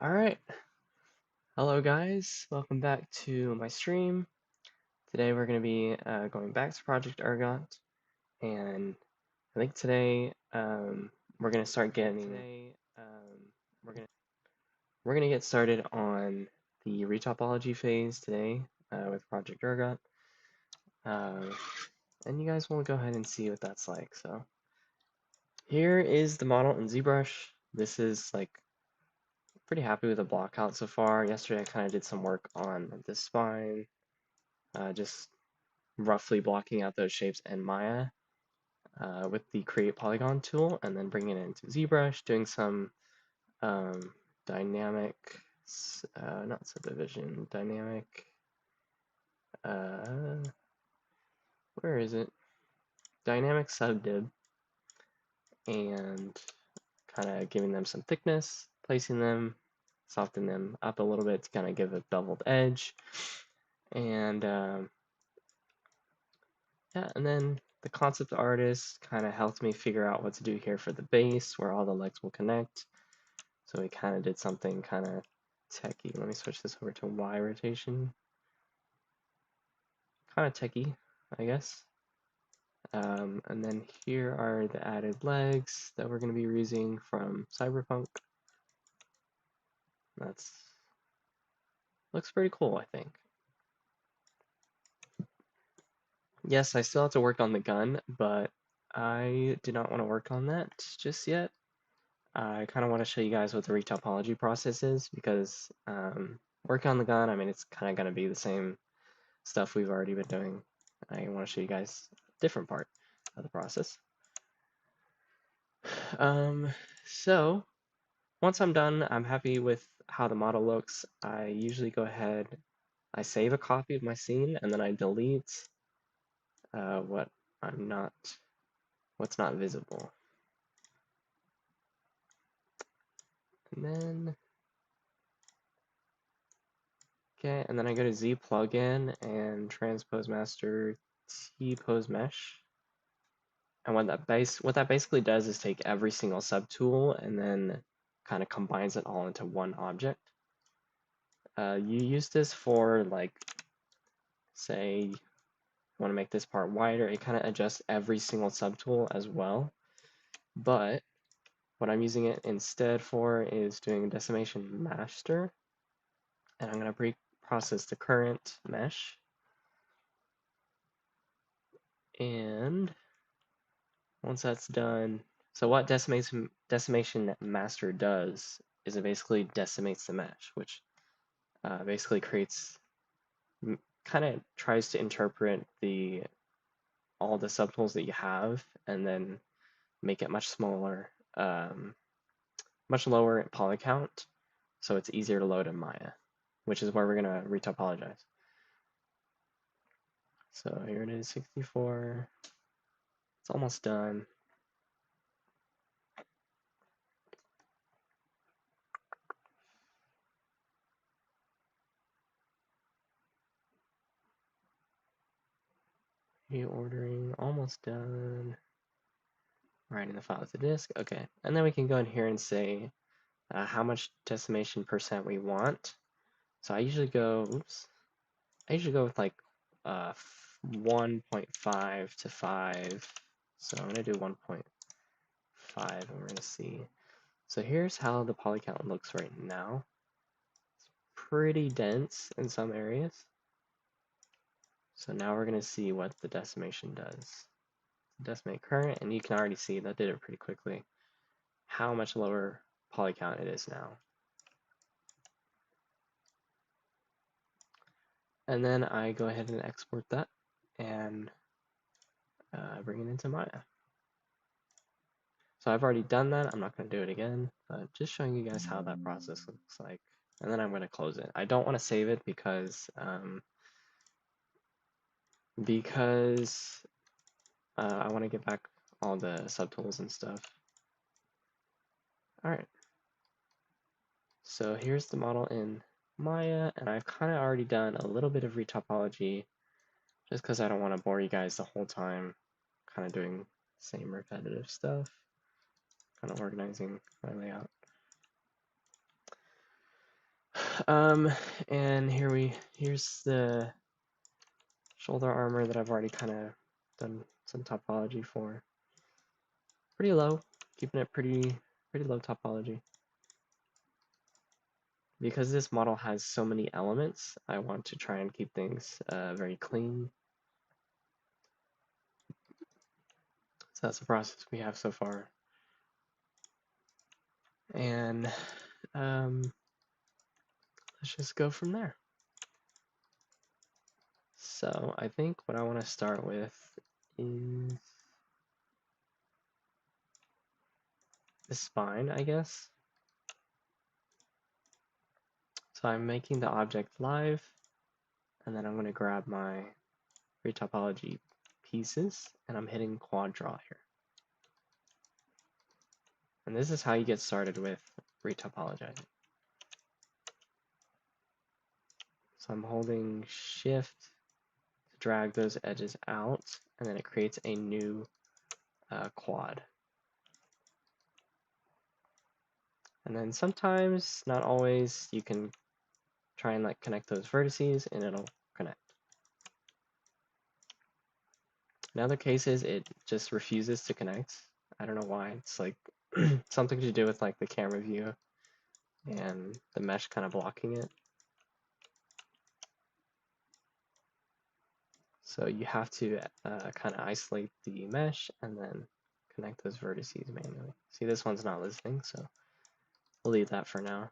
Alright, hello guys, welcome back to my stream. Today we're going to be going back to Project Urgot, and I think today we're going to start getting, we're going to get started on the retopology phase today with Project Urgot. And you guys will go ahead and see what that's like. So here is the model in Zbrush. This is like pretty happy with the block out so far. Yesterday I kind of did some work on the spine, just roughly blocking out those shapes in Maya with the Create Polygon tool, and then bringing it into Zbrush, doing some dynamic, not subdivision, dynamic, where is it? Dynamic subdib, and kind of giving them some thickness, placing them, soften them up a little bit to kind of give a beveled edge. And yeah, and then the concept artist kind of helped me figure out what to do here for the base, where all the legs will connect. So we kind of did something kind of techy. Let me switch this over to Y rotation. Kind of techy, I guess. And then here are the added legs that we're going to be using from Cyberpunk. That's looks pretty cool, I think. Yes, I still have to work on the gun, but I did not want to work on that just yet. I kind of want to show you guys what the retopology process is because working on the gun, I mean, it's kind of going to be the same stuff we've already been doing. I want to show you guys a different part of the process. So once I'm done, I'm happy with how the model looks. I usually go ahead, I save a copy of my scene, and then I delete what's not visible. And then, okay, and then I go to Z plugin and transpose master T pose mesh. And what that basically does is take every single subtool and then kind of combines it all into one object. You use this for, like, say you want to make this part wider, it kind of adjusts every single subtool as well. But what I'm using it instead for is doing decimation master, and I'm going to pre-process the current mesh. And once that's done, so what decimation master does is it basically decimates the mesh, which basically creates, kind of tries to interpret all the subtools that you have and then make it much smaller, much lower in poly count, so it's easier to load in Maya, which is where we're gonna retopologize. So here it is, 64. It's almost done. Reordering, almost done. Writing the file to disk, okay. And then we can go in here and say how much decimation percent we want. So I usually go, with like 1.5 to 5. So I'm gonna do 1.5 and we're gonna see. So here's how the poly count looks right now. It's pretty dense in some areas. So now we're gonna see what the decimation does. Decimate current, and you can already see that did it pretty quickly. How much lower poly count it is now. And then I go ahead and export that and bring it into Maya. So I've already done that. I'm not going to do it again, but just showing you guys how that process looks like. And then I'm going to close it. I don't want to save it because I want to get back all the subtools and stuff. All right. So here's the model in Maya, and I've kind of already done a little bit of retopology just because I don't want to bore you guys the whole time kind of doing the same repetitive stuff, kind of organizing my layout. And here's the shoulder armor that I've already kind of done some topology for. Pretty low, keeping it pretty low topology. Because this model has so many elements, I want to try and keep things very clean. So that's the process we have so far. And let's just go from there. So I think what I want to start with is the spine, I guess. So I'm making the object live, and then I'm going to grab my retopology pieces, and I'm hitting quad draw here. And this is how you get started with retopologizing. So I'm holding shift to drag those edges out, and then it creates a new quad. And then sometimes, not always, you can try and like connect those vertices and it'll connect. In other cases, it just refuses to connect. I don't know why. It's like something to do with like the camera view and the mesh kind of blocking it. So you have to kind of isolate the mesh and then connect those vertices manually. See, this one's not listening, so we'll leave that for now.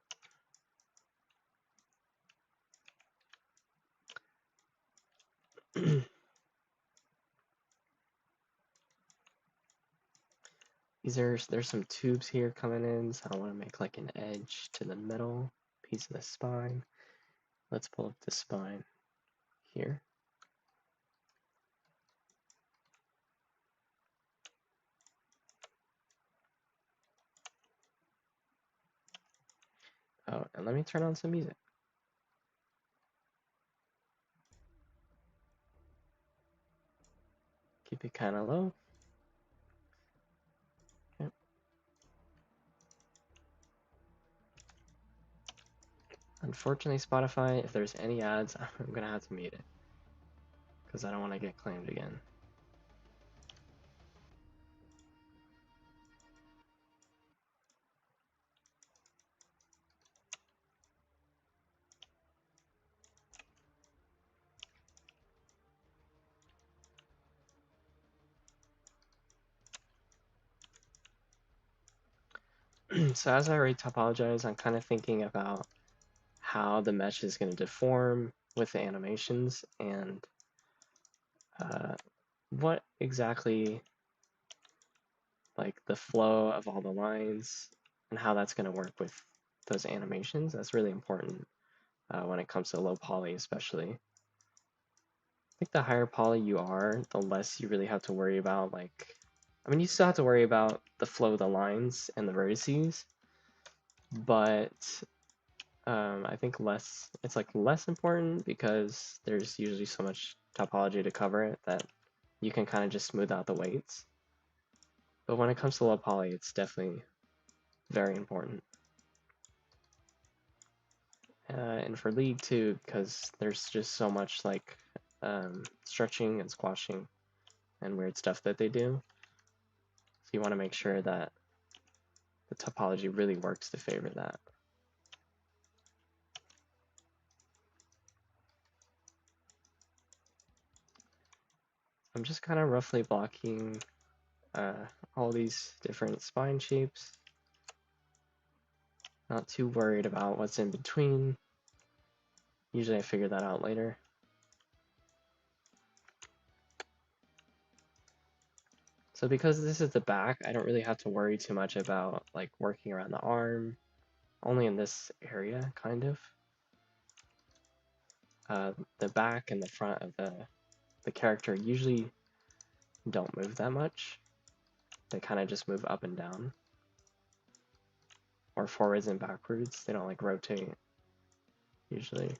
There's some tubes here coming in, so I want to make like an edge to the middle piece of the spine. Let's pull up the spine here. Oh, and let me turn on some music. Keep it kind of low. Okay. Unfortunately, Spotify, if there's any ads, I'm gonna have to mute it because I don't want to get claimed again. So as I retopologize, I'm kind of thinking about how the mesh is going to deform with the animations and what exactly like the flow of all the lines and how that's going to work with those animations. That's really important when it comes to low poly, especially. I think the higher poly you are, the less you really have to worry about like, I mean, you still have to worry about the flow of the lines and the vertices, but I think it's like less important because there's usually so much topology to cover it that you can kind of just smooth out the weights. But when it comes to low poly, it's definitely very important. And for League too, because there's just so much like stretching and squashing and weird stuff that they do. So you want to make sure that the topology really works to favor that. I'm just kind of roughly blocking all these different spine shapes. Not too worried about what's in between. Usually I figure that out later. So because this is the back, I don't really have to worry too much about like working around the arm. Only in this area, kind of. The back and the front of the character usually don't move that much. They kind of just move up and down. Or forwards and backwards. They don't like rotate, usually.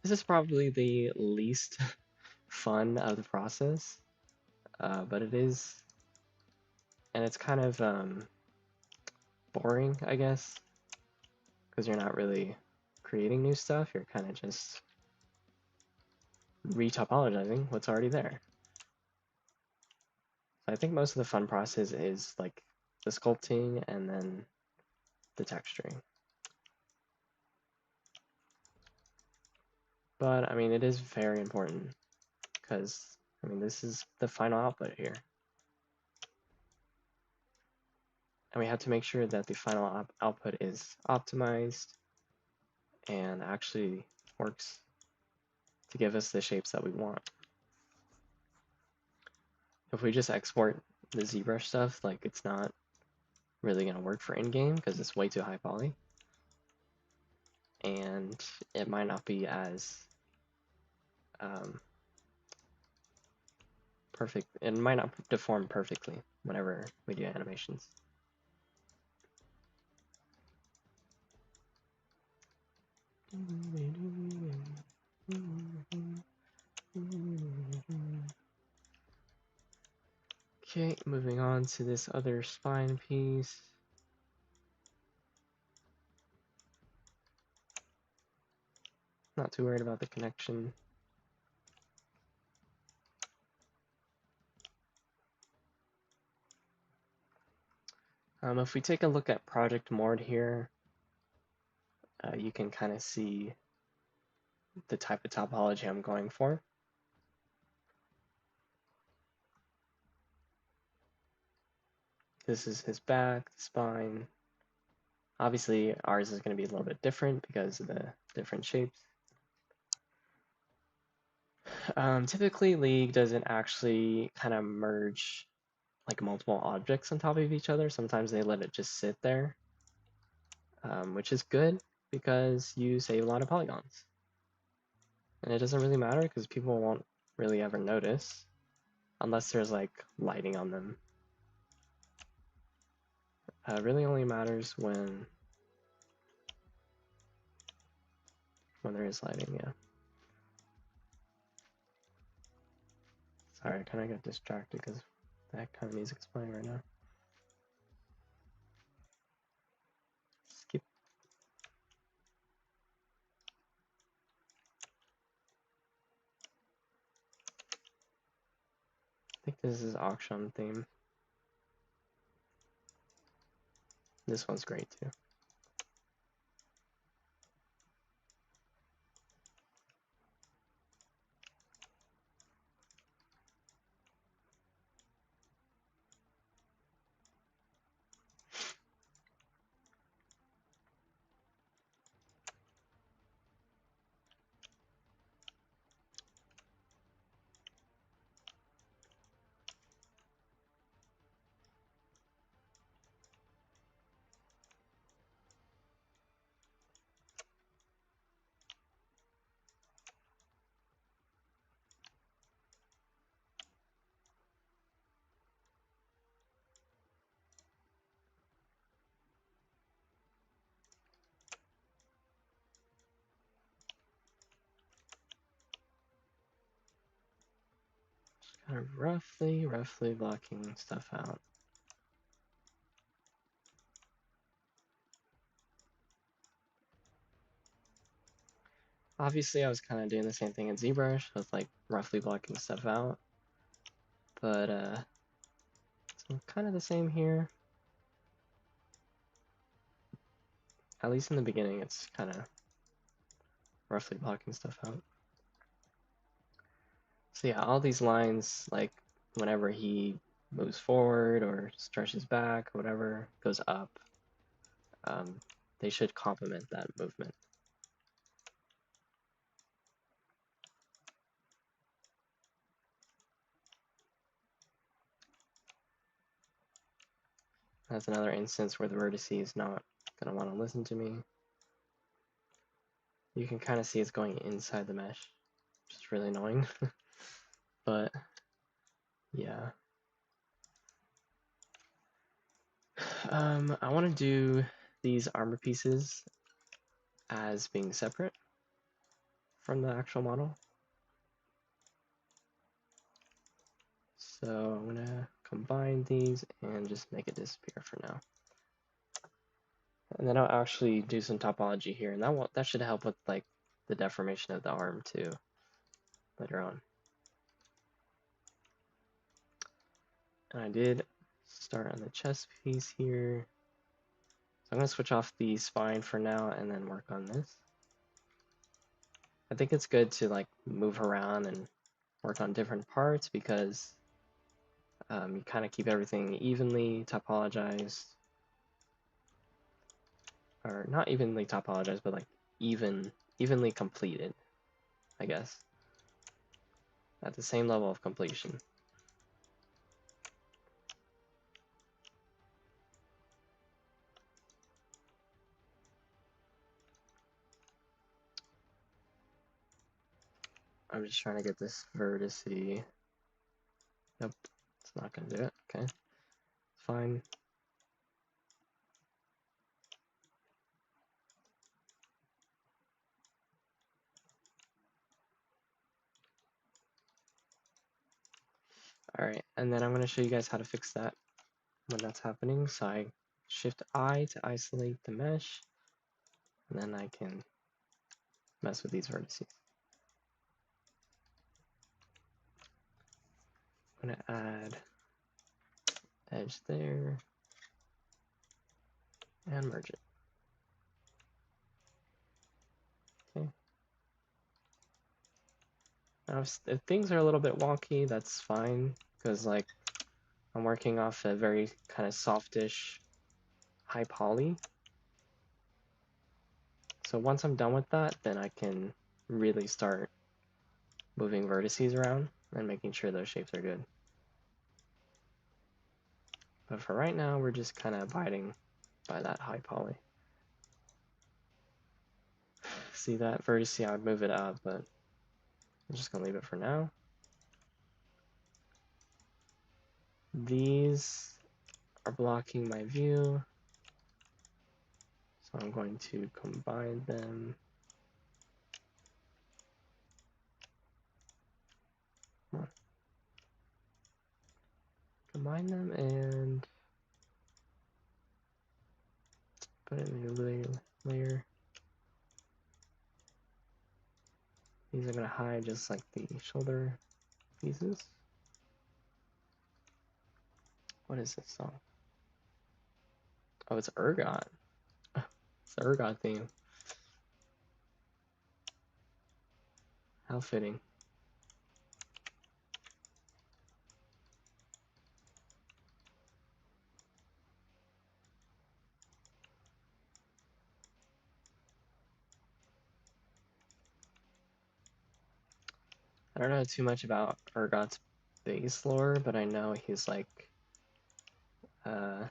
This is probably the least fun of the process. but it is, and it's kind of boring, I guess, because you're not really creating new stuff, you're kind of just retopologizing what's already there. So I think most of the fun process is like the sculpting and then the texturing. But I mean, it is very important because I mean, this is the final output here. And we have to make sure that the final output is optimized and actually works to give us the shapes that we want. If we just export the ZBrush stuff, like it's not really going to work for in-game because it's way too high poly. And it might not be as perfect. It might not deform perfectly whenever we do animations. Okay, moving on to this other spine piece. Not too worried about the connection. If we take a look at project mode here, you can kind of see the type of topology I'm going for. This is his back, the spine. Obviously, ours is going to be a little bit different because of the different shapes. Typically, League doesn't actually kind of merge like multiple objects on top of each other. Sometimes they let it just sit there, which is good because you save a lot of polygons. And it doesn't really matter because people won't really ever notice unless there's like lighting on them. It really only matters when there is lighting, yeah. Sorry, I kind of got distracted because that kind of music's playing right now. Skip. I think this is auction theme. This one's great too. Kind of roughly blocking stuff out. Obviously, I was kind of doing the same thing in Zbrush with like roughly blocking stuff out, but it's kind of the same here. At least in the beginning, it's kind of roughly blocking stuff out. So yeah, all these lines, like whenever he moves forward or stretches back or whatever, goes up, they should complement that movement. That's another instance where the vertex is not going to want to listen to me. You can kind of see it's going inside the mesh, which is really annoying. But yeah. I want to do these armor pieces as being separate from the actual model. So I'm gonna combine these and just make it disappear for now. And then I'll actually do some topology here, and that should help with like the deformation of the arm too later on. And I did start on the chest piece here. So I'm gonna switch off the spine for now and then work on this. I think it's good to like move around and work on different parts because you kind of keep everything evenly topologized, or not evenly topologized, but like evenly completed, I guess, at the same level of completion. I'm just trying to get this vertice. Nope, it's not gonna do it. Okay, fine. All right, and then I'm gonna show you guys how to fix that when that's happening. So I Shift I to isolate the mesh, and then I can mess with these vertices. I'm gonna add edge there and merge it. Okay. Now if things are a little bit wonky, that's fine, because like I'm working off a very kind of softish high poly. So once I'm done with that, then I can really start moving vertices around and making sure those shapes are good. But for right now, we're just kind of abiding by that high poly. See that vertice, I would move it up, but I'm just gonna leave it for now. These are blocking my view, so I'm going to combine them. Combine them and put it in a new layer. These are going to hide just like the shoulder pieces. What is this song? Oh, it's Urgot. It's the Urgot theme. How fitting. I don't know too much about Urgot's base lore, but I know he's like kind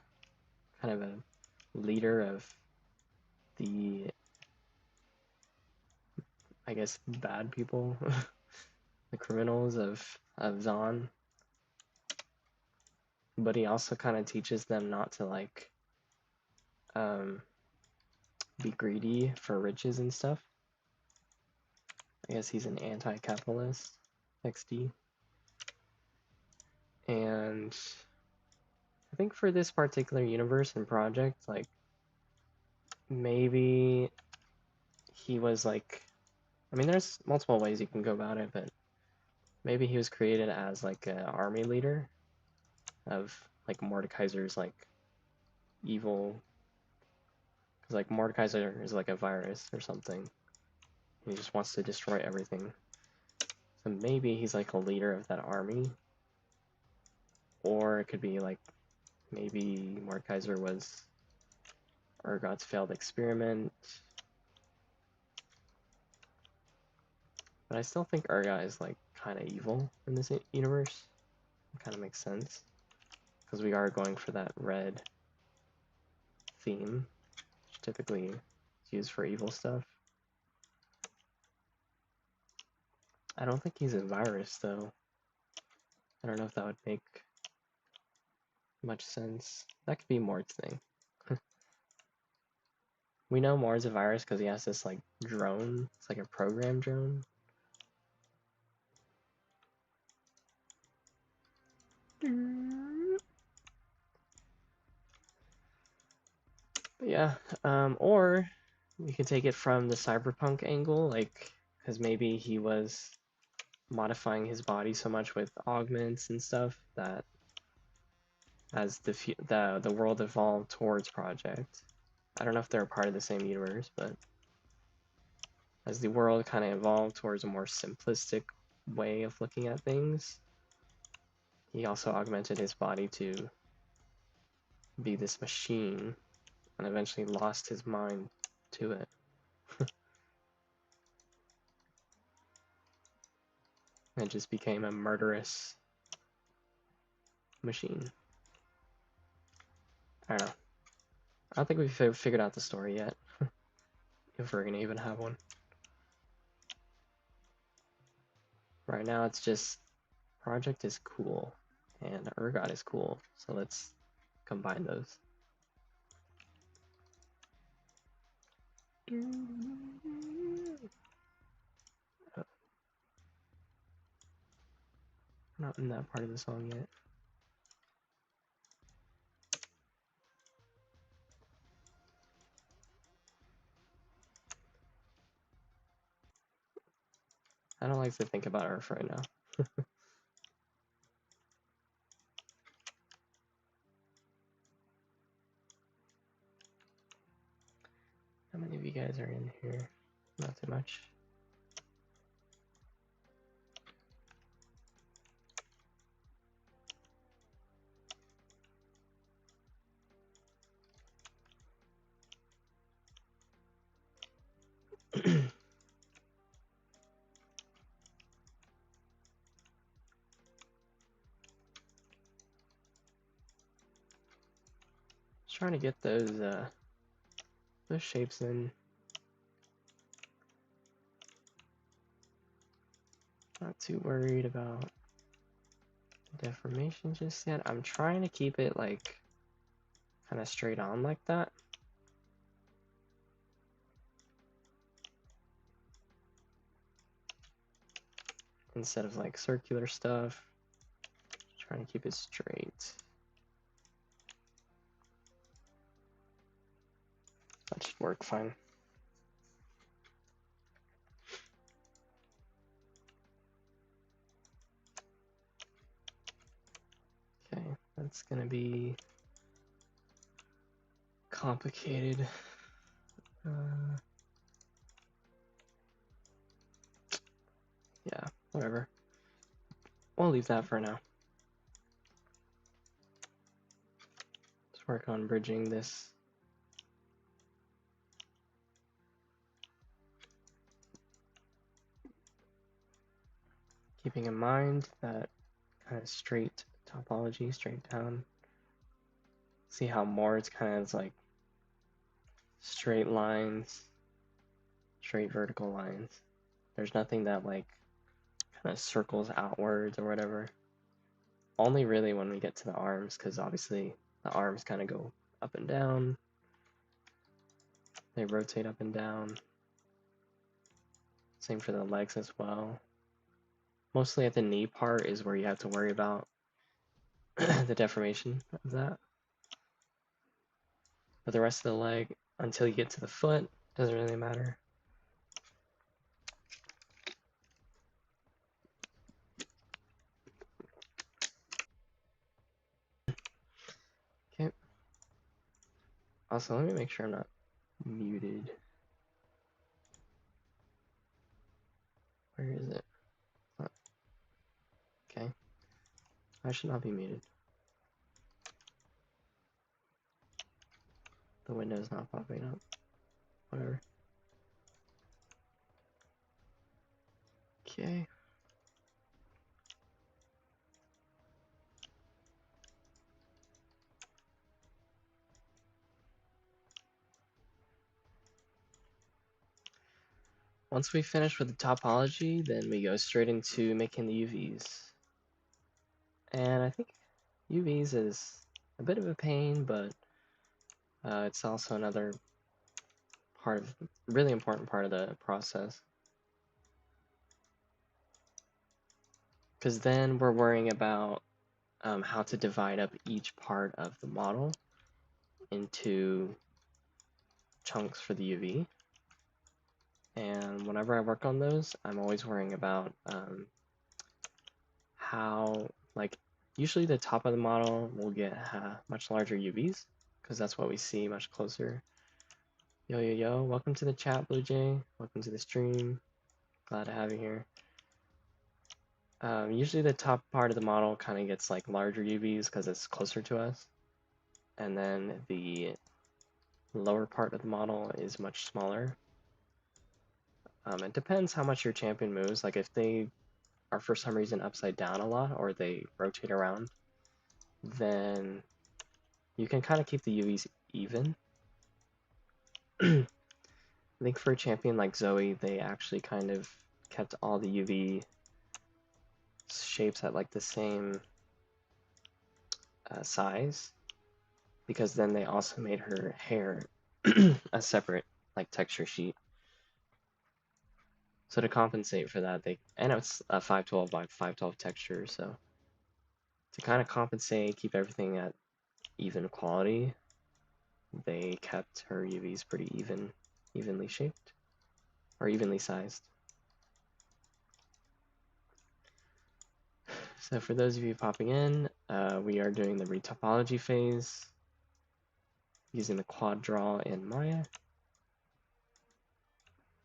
of a leader of the, I guess, bad people, the criminals of Zon. But he also kind of teaches them not to like be greedy for riches and stuff. I guess he's an anti-capitalist, XD. And I think for this particular universe and project, like maybe he was like, I mean, there's multiple ways you can go about it, but maybe he was created as like an army leader of like Mordekaiser's like evil, because like Mordekaiser is like a virus or something. He just wants to destroy everything. So maybe he's like a leader of that army. Or it could be like maybe Mordekaiser was Urgot's failed experiment. But I still think Urgot is like kind of evil in this universe. It kind of makes sense. Because we are going for that red theme, which typically is used for evil stuff. I don't think he's a virus though. I don't know if that would make much sense. That could be Mord's thing. We know Mord's a virus because he has this like drone. It's like a program drone. yeah, or we could take it from the cyberpunk angle, like, because maybe he was modifying his body so much with augments and stuff that as the world evolved towards Project, I don't know if they're a part of the same universe, but as the world kind of evolved towards a more simplistic way of looking at things, he also augmented his body to be this machine and eventually lost his mind to it. And just became a murderous machine. I don't know. I don't think we've figured out the story yet, if we're gonna even have one. Right now it's just Project is cool and Urgot is cool, so let's combine those. Oh, not in that part of the song yet. I don't like to think about Earth right now. How many of you guys are in here? Not too much. Just trying to get those shapes in. Not too worried about deformation just yet. I'm trying to keep it like kind of straight on like that. Instead of like circular stuff. Trying to keep it straight. That should work fine. Okay, that's gonna be complicated. Yeah, whatever. We'll leave that for now. Let's work on bridging this. Keeping in mind that kind of straight topology, straight down. See how more it's kind of like straight lines, straight vertical lines. There's nothing that like kind of circles outwards or whatever. Only really when we get to the arms, because obviously the arms kind of go up and down. They rotate up and down. Same for the legs as well. Mostly at the knee part is where you have to worry about the deformation of that. But the rest of the leg, until you get to the foot, doesn't really matter. Okay. Also, let me make sure I'm not muted. Where is it? Oh, okay. I should not be muted. The window's not popping up. Whatever. Okay. Once we finish with the topology, then we go straight into making the UVs. And I think UVs is a bit of a pain, but it's also another part of, really important part of the process. Because then we're worrying about how to divide up each part of the model into chunks for the UV. And whenever I work on those, I'm always worrying about how, like, usually the top of the model will get much larger UVs, because that's what we see much closer. Yo, yo, yo, welcome to the chat, Blue Jay. Welcome to the stream. Glad to have you here. Usually the top part of the model kind of gets like larger UVs because it's closer to us. And then the lower part of the model is much smaller. It depends how much your champion moves. Like if they are for some reason upside down a lot or they rotate around, then you can kind of keep the UVs even. I think for a champion like Zoe, they actually kind of kept all the UV shapes at like the same size, because then they also made her hair a separate like texture sheet. So to compensate for that, and it's a 512 by 512 texture, so to kind of compensate, keep everything at even quality, they kept her UVs pretty evenly shaped, or evenly sized. So for those of you popping in, we are doing the retopology phase using the quad draw in Maya,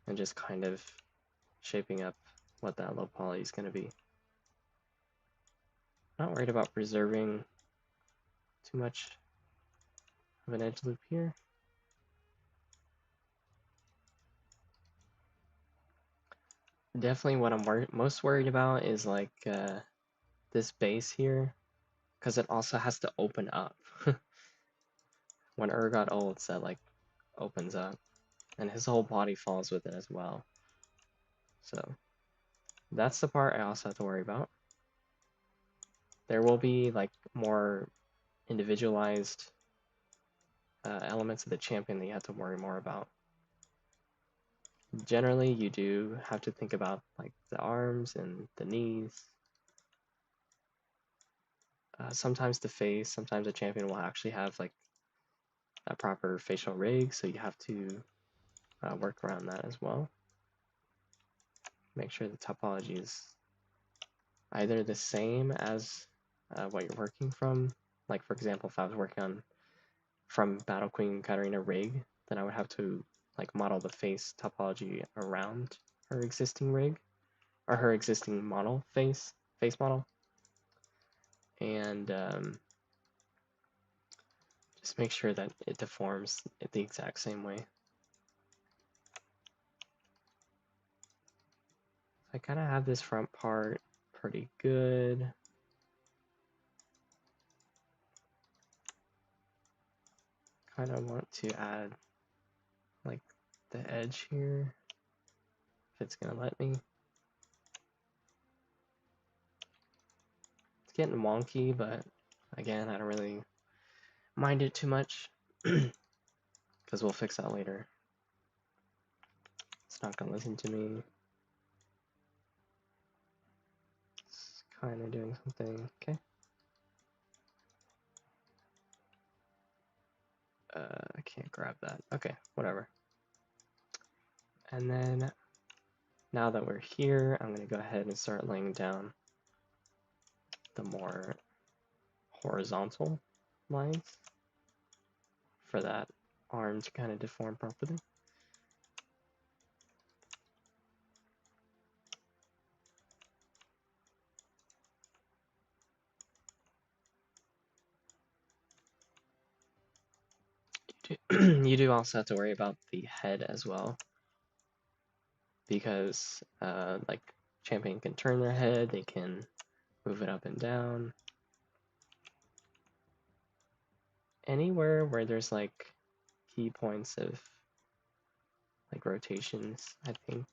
and just kind of shaping up what that low poly is going to be. Not worried about preserving too much of an edge loop here. Definitely what I'm most worried about is like this base here, because it also has to open up. When Urgot ults, that like opens up, and his whole body falls with it as well. So that's the part I also have to worry about. There will be like more individualized elements of the champion that you have to worry more about. Generally, you do have to think about like the arms and the knees. Sometimes the face, sometimes a champion will actually have like a proper facial rig, so you have to work around that as well. Make sure the topology is either the same as what you're working from. Like for example, if I was working on from Battle Queen Katarina rig, then I would have to like model the face topology around her existing rig, or her existing model face model, and just make sure that it deforms it the exact same way. I kind of have this front part pretty good. Kind of want to add like the edge here, if it's gonna let me. It's getting wonky, but again, I don't really mind it too much, because we'll fix that later. It's not gonna listen to me. It's kind of doing something. Okay. I can't grab that. Okay, whatever. And then now that we're here, I'm gonna go ahead and start laying down the more horizontal lines for that arm to kind of deform properly. You do also have to worry about the head as well, because like champion can turn their head, they can move it up and down. Anywhere where there's like key points of like rotations, I think.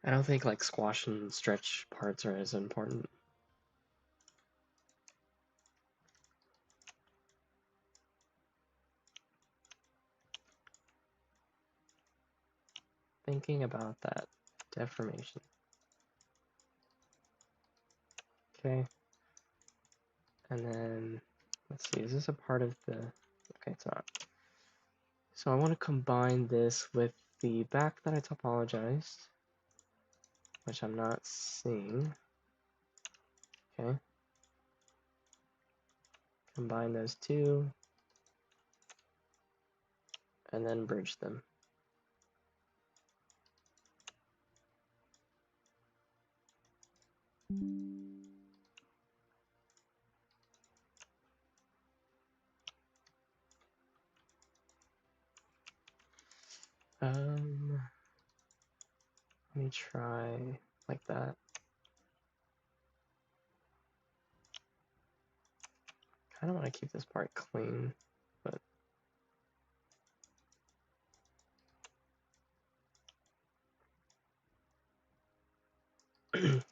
I don't think like squash and stretch parts are as important. Thinking about that deformation. Okay. And then let's see, is this a part of the, okay, it's not. So I want to combine this with the back that I topologized, which I'm not seeing. Okay. Combine those two, and then bridge them. Let me try like that. Kind of want to keep this part clean, but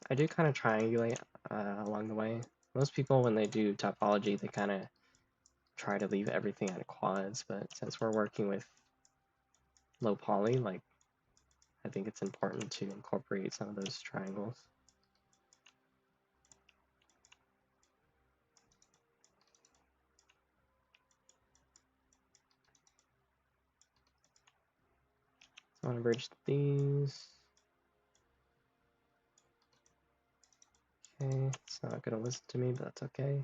I do kind of triangulate along the way. Most people, when they do topology, they kind of try to leave everything at quads, but since we're working with low poly, like, I think it's important to incorporate some of those triangles. So I want to bridge these. Okay, it's not going to listen to me, but that's okay.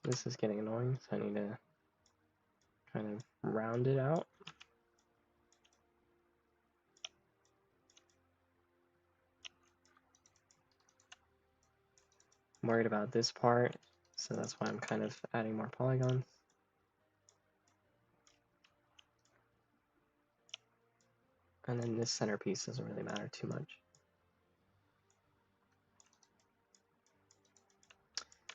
This is getting annoying, so I need to kind of round it out. I'm worried about this part, so that's why I'm kind of adding more polygons. And then this centerpiece doesn't really matter too much.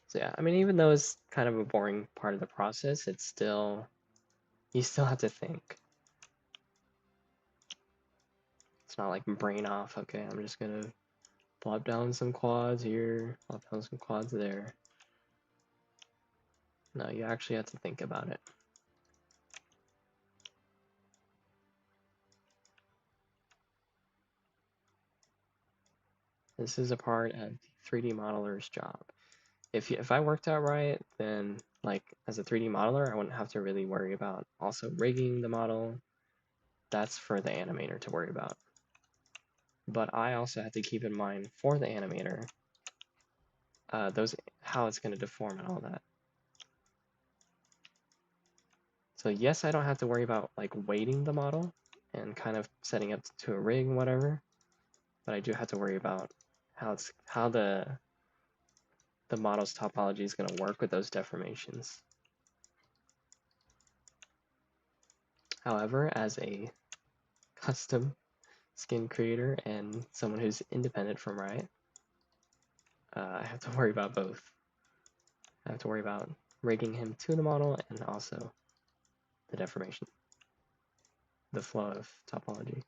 So yeah, I mean, even though it's kind of a boring part of the process, it's still, you still have to think. It's not like brain off, okay, I'm just gonna plop down some quads here, plop down some quads there. No, you actually have to think about it. This is a part of the 3D modeler's job. If I worked out right, then like as a 3D modeler, I wouldn't have to really worry about also rigging the model. That's for the animator to worry about. But I also have to keep in mind for the animator, how it's going to deform and all that. So yes, I don't have to worry about like weighting the model and kind of setting up to a rig and whatever, but I do have to worry about how the model's topology is going to work with those deformations. However, as a custom skin creator and someone who's independent from Riot, I have to worry about both. I have to worry about rigging him to the model and also the deformation, the flow of topology.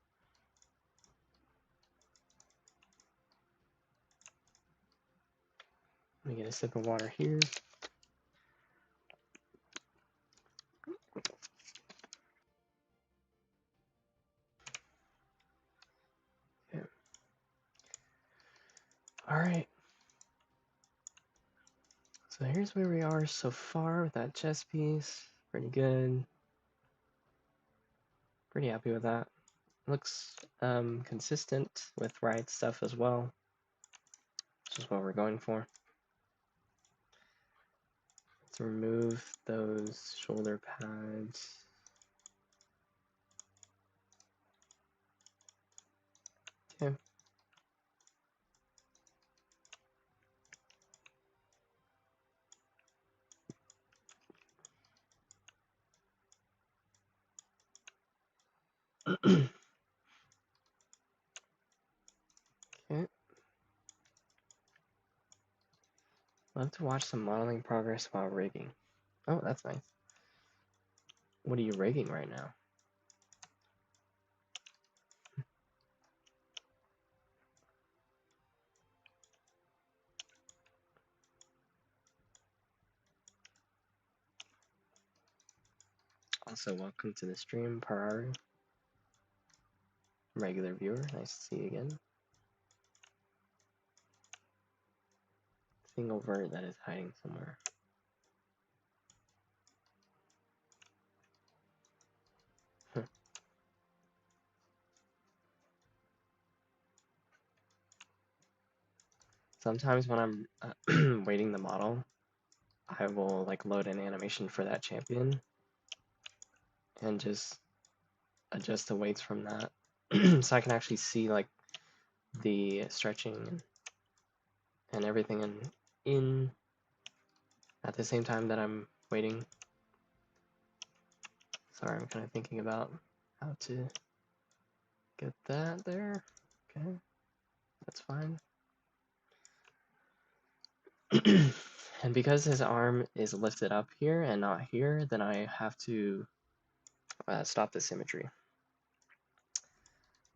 Let me get a sip of water here. Okay. All right. So here's where we are so far with that chess piece. Pretty good. Pretty happy with that. Looks consistent with Riot stuff as well, which is what we're going for. Let's remove those shoulder pads. Okay. Okay. Love to watch some modeling progress while rigging. Oh, that's nice. What are you rigging right now? Also, welcome to the stream, Pararu. Regular viewer, nice to see you again. Single vert that is hiding somewhere. Sometimes when I'm weighting the model, I will like load an animation for that champion and just adjust the weights from that so I can actually see like the stretching and everything in at the same time that I'm waiting. Sorry, I'm kind of thinking about how to get that there. Okay, that's fine. And because his arm is lifted up here and not here, then I have to stop the symmetry.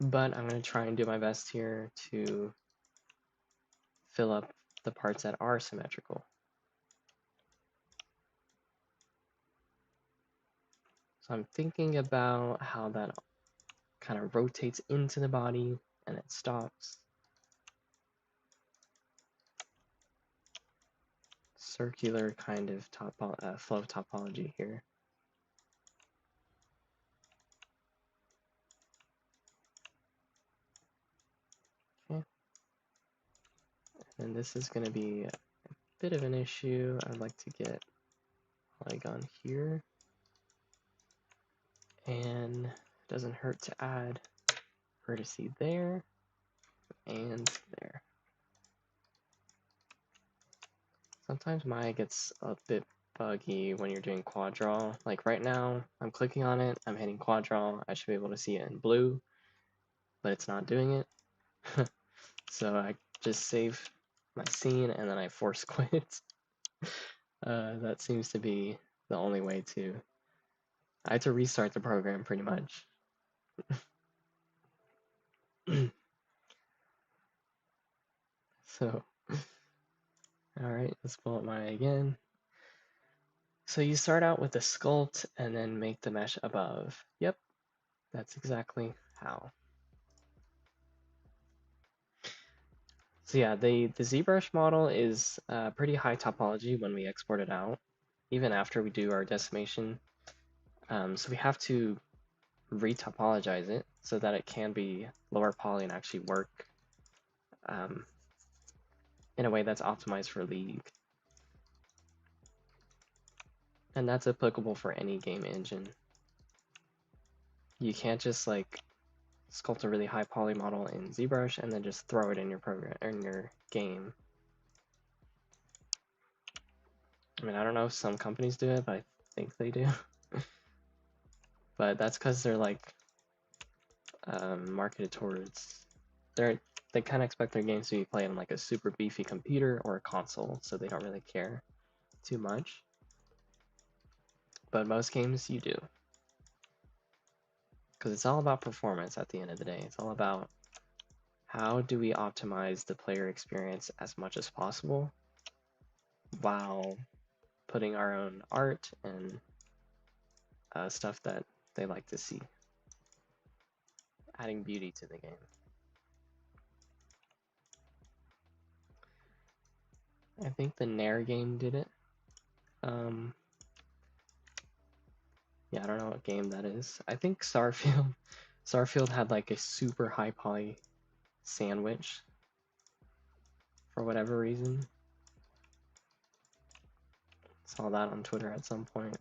But I'm going to try and do my best here to fill up the parts that are symmetrical. So I'm thinking about how that kind of rotates into the body and it stops. Circular kind of flow topology here. Okay. And this is going to be a bit of an issue. I'd like to get polygon here. And it doesn't hurt to add vertice there and there. Sometimes Maya gets a bit buggy when you're doing quad draw. Like right now, I'm clicking on it, I'm hitting quad draw, I should be able to see it in blue, but it's not doing it. So I just save my scene and then I force quit. That seems to be the only way to. I had to restart the program pretty much. So, alright, let's pull up Maya again. So you start out with the sculpt and then make the mesh above. Yep, that's exactly how. So yeah, the Zbrush model is pretty high topology when we export it out, even after we do our decimation. So we have to retopologize it so that it can be lower poly and actually work in a way that's optimized for League. And that's applicable for any game engine. You can't just like sculpt a really high poly model in Zbrush and then just throw it in your program or in your game. I mean, I don't know if some companies do it, but I think they do. But that's because they're like marketed towards they kind of expect their games to be played on like a super beefy computer or a console, so they don't really care too much. But most games you do, because it's all about performance at the end of the day. It's all about how do we optimize the player experience as much as possible while putting our own art and stuff that they like to see, adding beauty to the game. I think the Nair game did it. Yeah, I don't know what game that is. I think Starfield had like a super high poly sandwich for whatever reason. Saw that on Twitter at some point.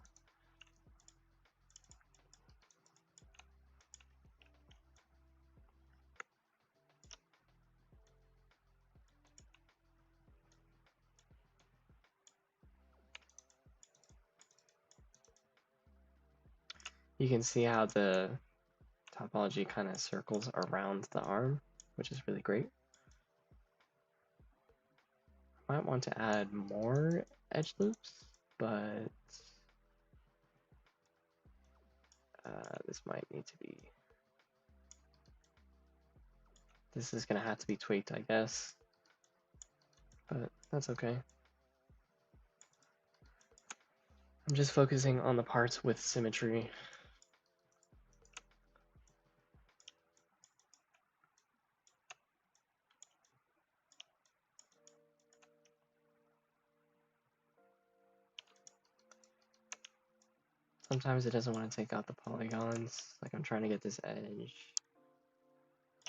You can see how the topology kind of circles around the arm, which is really great. Might want to add more edge loops, but this might need to be. This is going to have to be tweaked, I guess, but that's okay. I'm just focusing on the parts with symmetry. Sometimes it doesn't want to take out the polygons, like I'm trying to get this edge.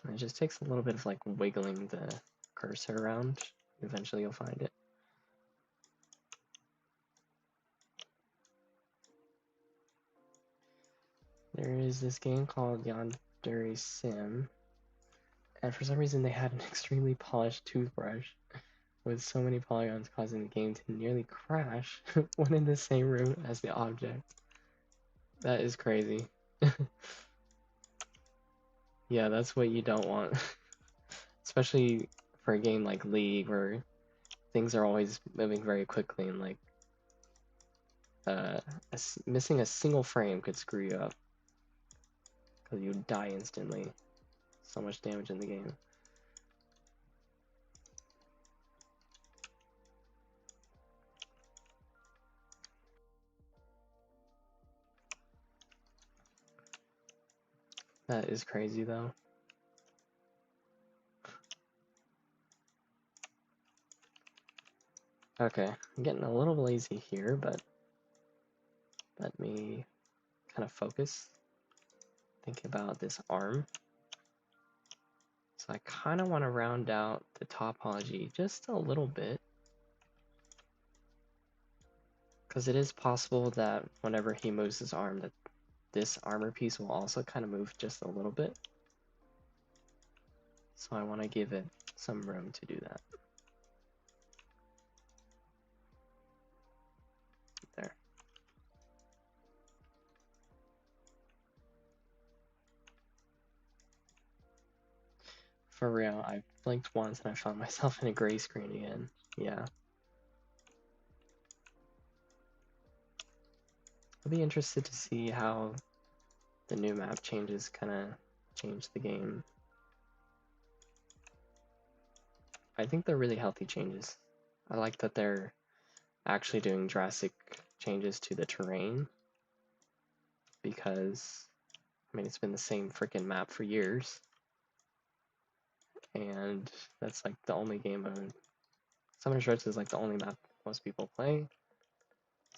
And it just takes a little bit of like wiggling the cursor around. Eventually you'll find it. There is this game called Yandere Sim, and for some reason they had an extremely polished toothbrush with so many polygons causing the game to nearly crash when in the same room as the object. That is crazy. Yeah, that's what you don't want. Especially for a game like League where things are always moving very quickly and like missing a single frame could screw you up because you die instantly. So much damage in the game. That is crazy though. Okay, I'm getting a little lazy here, but let me kind of focus. Think about this arm. So I kind of want to round out the topology just a little bit. Because it is possible that whenever he moves his arm, that this armor piece will also kind of move just a little bit. So I want to give it some room to do that. There. For real, I blinked once and I found myself in a gray screen again. Yeah. I'll be interested to see how the new map changes kind of change the game. I think they're really healthy changes. I like that they're actually doing drastic changes to the terrain because, I mean, it's been the same freaking map for years. And that's like the only game mode. Summoner's Rift is like the only map most people play.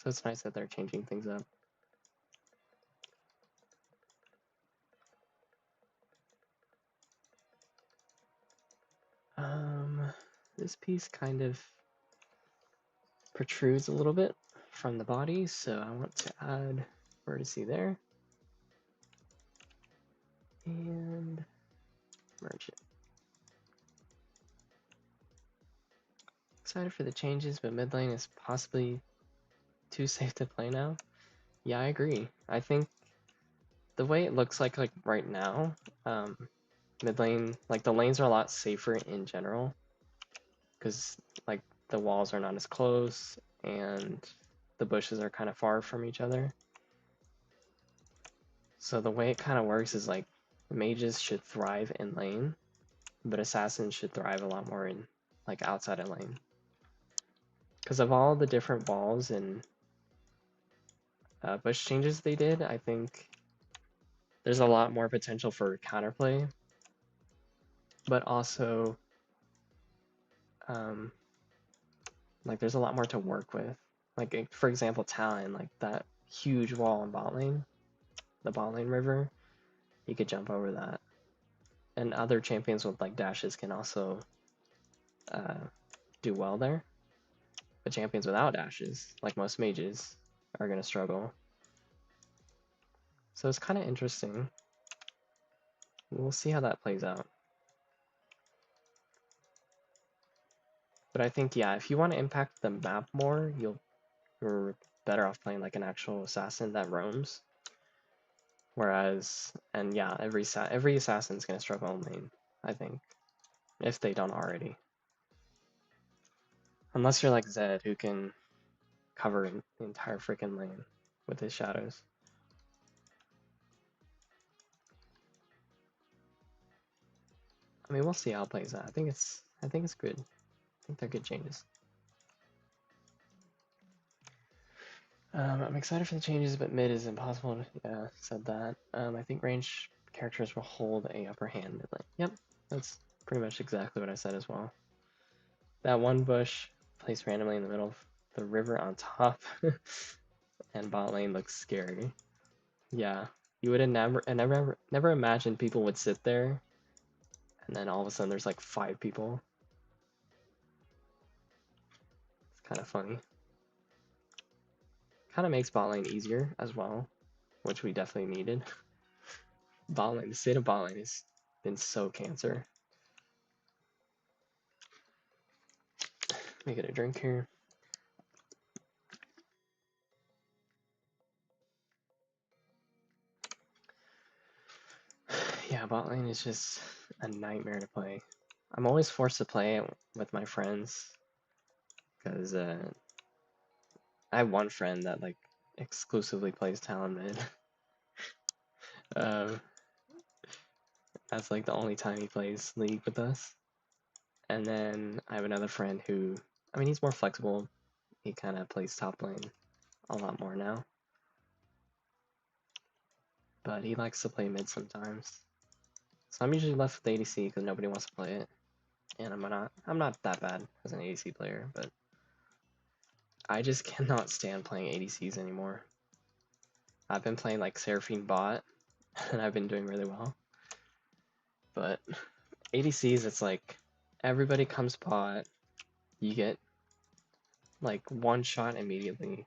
So it's nice that they're changing things up. This piece kind of protrudes a little bit from the body, so I want to add vertice there. And merge it. Excited for the changes, but mid lane is possibly too safe to play now. Yeah, I agree. I think the way it looks like right now, mid lane, like the lanes are a lot safer in general because like the walls are not as close and the bushes are kind of far from each other. So the way it kind of works is like mages should thrive in lane, but assassins should thrive a lot more in like outside of lane. Because of all the different walls and bush changes they did, I think there's a lot more potential for counterplay, but also like there's a lot more to work with. Like for example, Talon, like that huge wall in bot lane, the bot lane river, you could jump over that. And other champions with like dashes can also do well there. But champions without dashes, like most mages, are gonna struggle. So it's kind of interesting. We'll see how that plays out. But I think, yeah, if you want to impact the map more, you're better off playing like an actual assassin that roams. Whereas, and yeah, every assassin's gonna struggle in lane, I think, if they don't already. Unless you're like Zed, who can cover the entire freaking lane with his shadows. I mean, we'll see how it plays out. I think it's good. I think they're good changes. I'm excited for the changes, but mid is impossible. Yeah, said that. I think range characters will hold a upper hand mid lane. Yep, that's pretty much exactly what I said as well. That one bush placed randomly in the middle of the river on top, and bot lane looks scary. Yeah, you would have never imagined people would sit there, and then all of a sudden there's like 5 people. kind of funny. Kind of makes bot lane easier as well, which we definitely needed. Bot lane, the state of bot lane has been so cancer. Let me get a drink here. Yeah, bot lane is just a nightmare to play. I'm always forced to play it with my friends because I have one friend that like exclusively plays Talon mid. That's like the only time he plays League with us. And then I have another friend who, I mean, he's more flexible. He kind of plays top lane a lot more now. But he likes to play mid sometimes. So I'm usually left with ADC because nobody wants to play it. And I'm not that bad as an ADC player, but I just cannot stand playing ADCs anymore. I've been playing like Seraphine bot, and I've been doing really well. But ADCs, it's like everybody comes bot, you get like one shot immediately.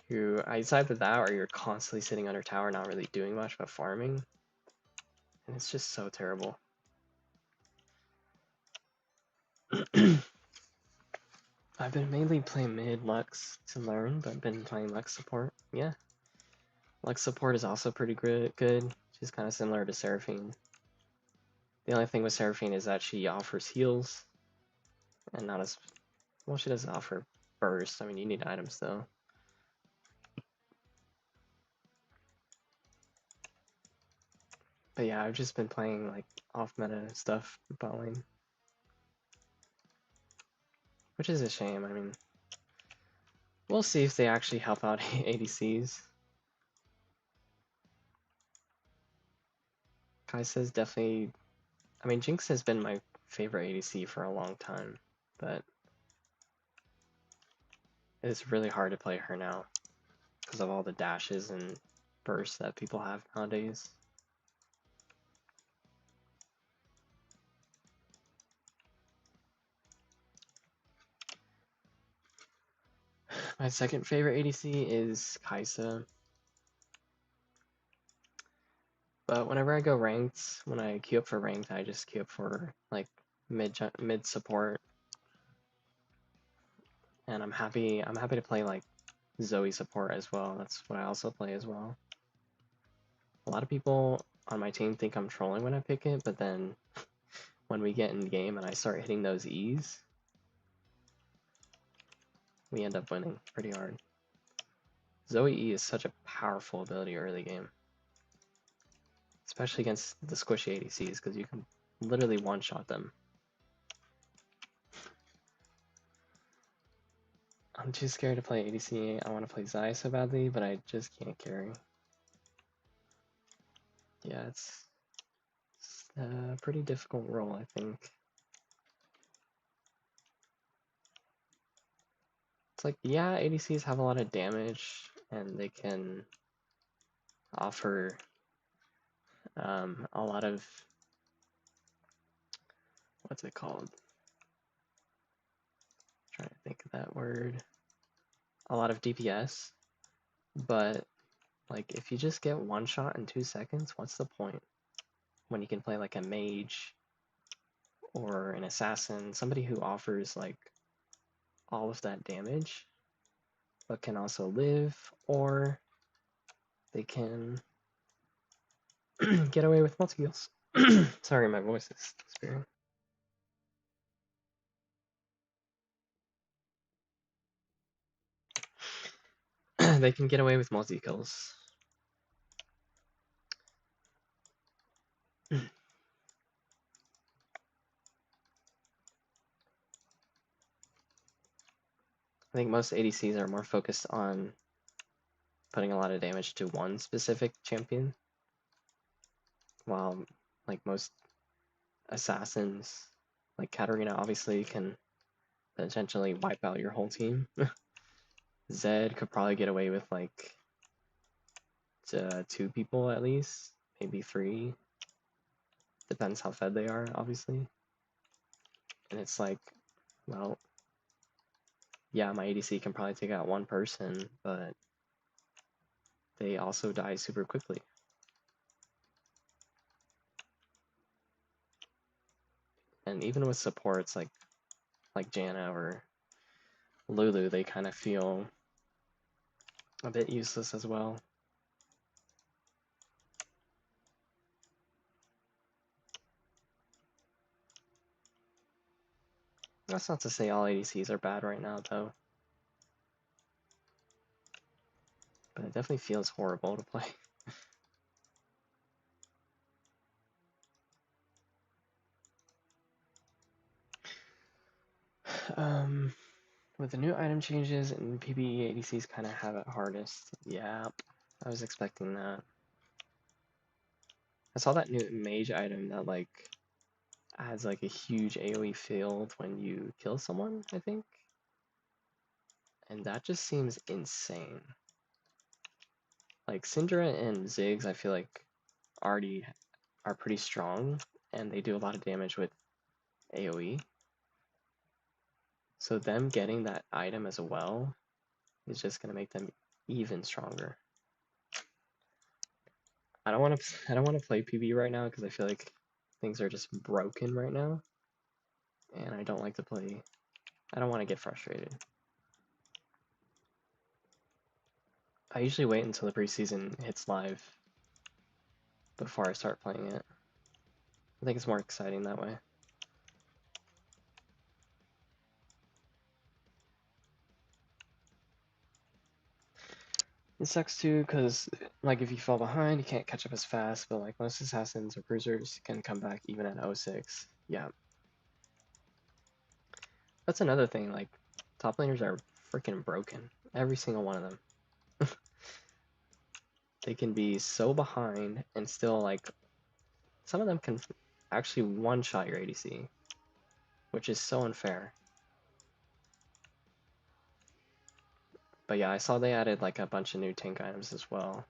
It's either that or you're constantly sitting under tower, not really doing much but farming. And it's just so terrible. I've been mainly playing mid Lux to learn, but I've been playing Lux support. Yeah. Lux support is also pretty good. She's kind of similar to Seraphine. The only thing with Seraphine is that she offers heals, and not as well. She doesn't offer burst. I mean, you need items though. But yeah, I've just been playing like off-meta stuff bot lane, which is a shame. I mean, we'll see if they actually help out ADCs. Kai'Sa's definitely. I mean, Jinx has been my favorite ADC for a long time, but it's really hard to play her now because of all the dashes and bursts that people have nowadays. My second favorite ADC is Kai'Sa. But whenever I go ranked, when I queue up for ranked, I just queue up for like mid support. And I'm happy to play like Zoe support as well. That's what I also play as well. A lot of people on my team think I'm trolling when I pick it, but then when we get in the game and I start hitting those E's, we end up winning pretty hard. Zoe E is such a powerful ability early game. Especially against the squishy ADCs, because you can literally one-shot them. I'm too scared to play ADC. I want to play Zai so badly, but I just can't carry. Yeah, it's a pretty difficult role, I think. It's like, yeah, ADCs have a lot of damage, and they can offer a lot of, what's it called? I'm trying to think of that word. A lot of DPS, but like if you just get one shot in 2 seconds, what's the point? When you can play like a mage or an assassin, somebody who offers like all of that damage, but can also live, or they can get away with multi-kills. Sorry, my voice is disappearing. They can get away with multi-kills. I think most ADCs are more focused on putting a lot of damage to one specific champion, while like most assassins, like Katarina obviously can potentially wipe out your whole team. Zed could probably get away with like 2 people at least, maybe 3. Depends how fed they are, obviously. And it's like, well, yeah, my ADC can probably take out one person, but they also die super quickly. And even with supports like Janna or Lulu, they kind of feel a bit useless as well. That's not to say all ADCs are bad right now, though. But it definitely feels horrible to play. With the new item changes and PvE, ADCs kind of have it hardest. Yeah, I was expecting that. I saw that new mage item that like adds like a huge AoE field when you kill someone, I think. And that just seems insane. Like Syndra and Ziggs, I feel like already are pretty strong and they do a lot of damage with AoE. So them getting that item as well is just gonna make them even stronger. I don't want to play PvE right now because I feel like things are just broken right now, and I don't like to play. I don't want to get frustrated. I usually wait until the preseason hits live before I start playing it. I think it's more exciting that way. It sucks too because like if you fall behind, you can't catch up as fast, but like most assassins or cruisers can come back even at 06. Yeah. That's another thing, like top laners are freaking broken. Every single one of them. They can be so behind and still like some of them can actually one-shot your ADC, which is so unfair. But yeah, I saw they added like a bunch of new tank items as well.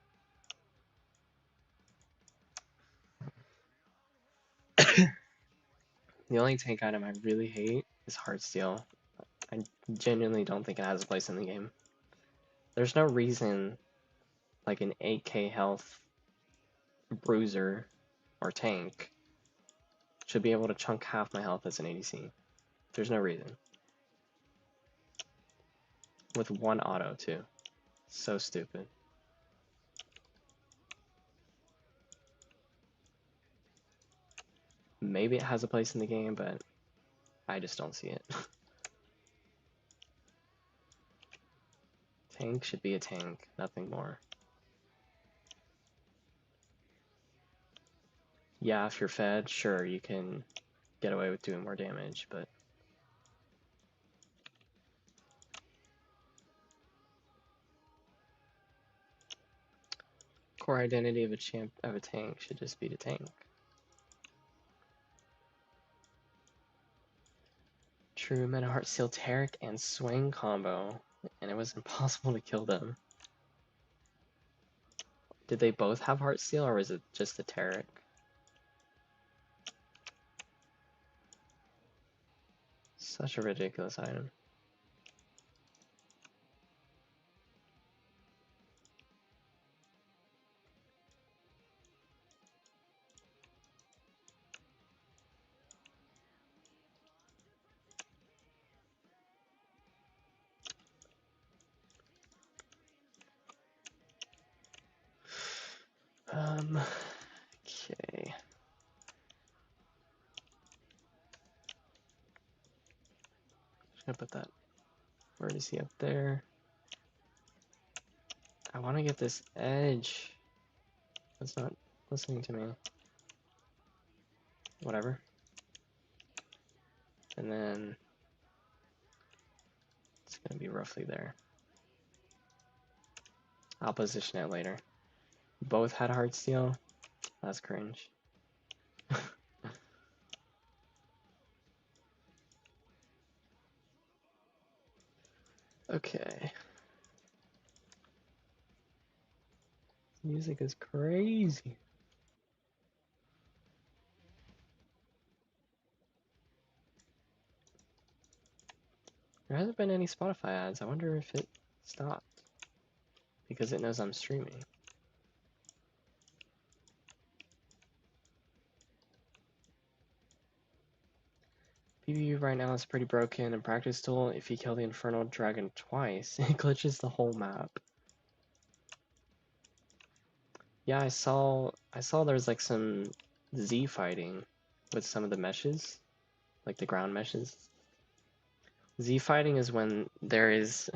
The only tank item I really hate is Heartsteel. I genuinely don't think it has a place in the game. There's no reason like an 8k health bruiser or tank should be able to chunk half my health as an ADC. There's no reason. With one auto too. So stupid. Maybe it has a place in the game, but I just don't see it. Tank should be a tank, nothing more. Yeah, if you're fed, sure, you can get away with doing more damage, but core identity of a tank should just be to tank. True Meta Heartsteel Taric and Swing combo, and it was impossible to kill them. Did they both have Heartsteel, or was it just the Taric? Such a ridiculous item. Okay. Just gonna put that, where is he up there? I want to get this edge. That's not listening to me. Whatever. And then it's gonna be roughly there. I'll position it later. Both had Heartsteel. That's cringe. Okay. Music is crazy. There hasn't been any Spotify ads. I wonder if it stopped because it knows I'm streaming. PvP right now is pretty broken. In practice tool, if you kill the Infernal Dragon twice, it glitches the whole map. Yeah, I saw there's like some Z fighting with some of the meshes, like the ground meshes. Z fighting is when there is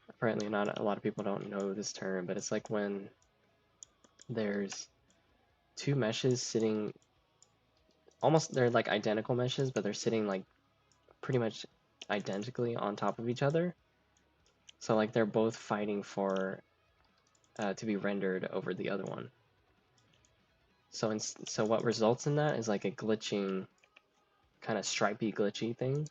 apparently not a lot of people don't know this term, but it's like when there's two meshes sitting almost they're like identical meshes, but they're sitting like pretty much identically on top of each other. So like they're both fighting for to be rendered over the other one. So what results in that is like a glitching, kind of stripey glitchy thing.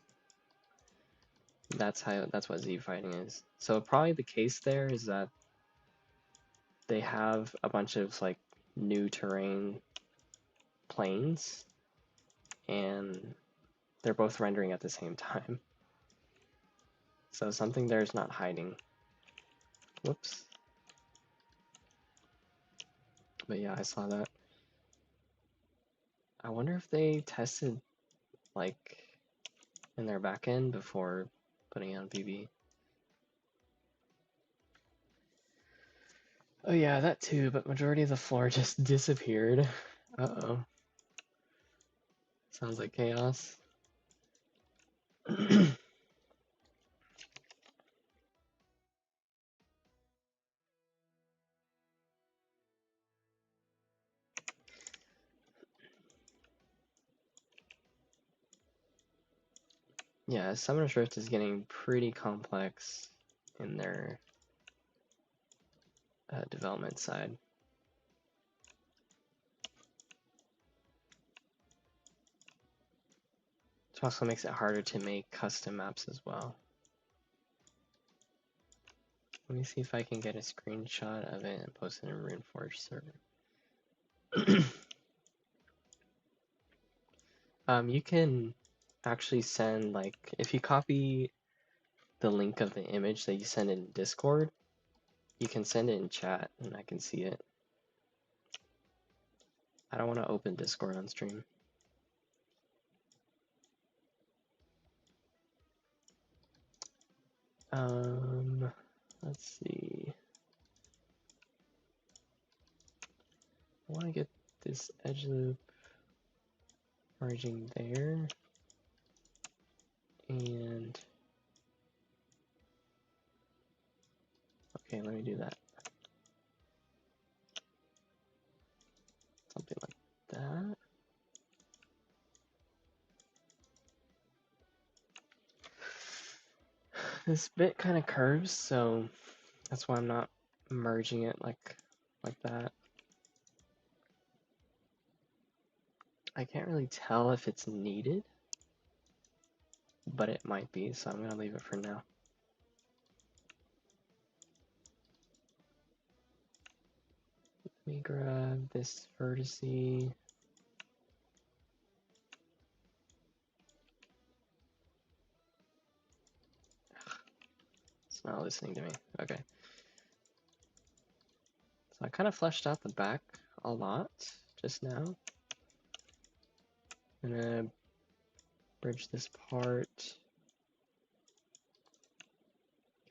That's what Z fighting is. So probably the case there is that they have a bunch of like new terrain planes, and they're both rendering at the same time. So something there is not hiding. Whoops. But yeah, I saw that. I wonder if they tested like in their backend before putting it on PB. Oh yeah, that too, but majority of the floor just disappeared. Uh-oh. Sounds like chaos. Yeah, Summoner's Rift is getting pretty complex in their development side. Which also makes it harder to make custom maps as well. Let me see if I can get a screenshot of it and post it in RuneForge server. You can actually send, like, if you copy the link of the image that you send in Discord, you can send it in chat and I can see it. I don't want to open Discord on stream. Let's see. I want to get this edge loop merging there. And okay, let me do that. Something like that. This bit kind of curves, so that's why I'm not merging it like that. I can't really tell if it's needed, but it might be, so I'm gonna leave it for now. Let me grab this vertice. It's not listening to me. Okay. So I kind of fleshed out the back a lot just now. I'm gonna bridge this part.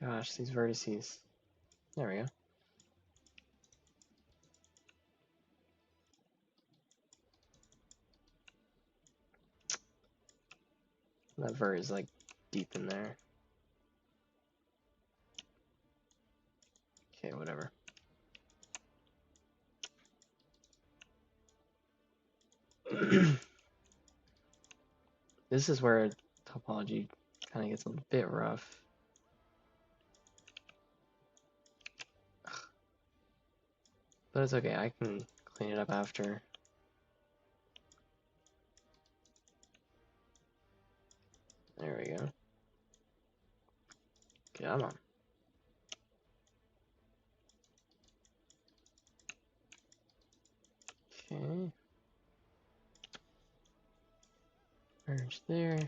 Gosh, these vertices. There we go. That vert is like deep in there. Okay, whatever. This is where topology kind of gets a bit rough. But it's okay, I can clean it up after. There we go. Come on. Okay. Merge there.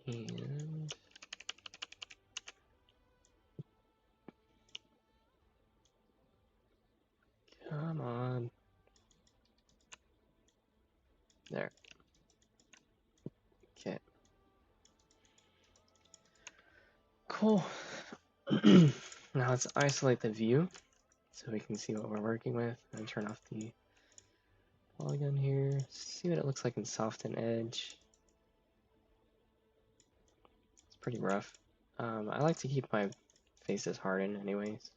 And come on. There. Okay. Cool. Now let's isolate the view so we can see what we're working with and turn off the polygon here. See what it looks like in soften edge. It's pretty rough. I like to keep my faces hardened anyways,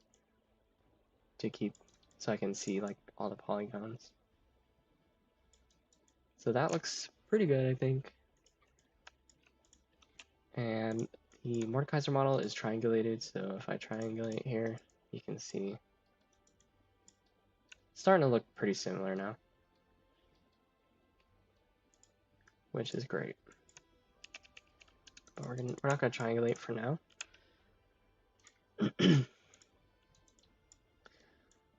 so I can see like all the polygons. So that looks pretty good, I think. And the Mordekaiser model is triangulated, so if I triangulate here, you can see it's starting to look pretty similar now, which is great. But we're not gonna triangulate for now. I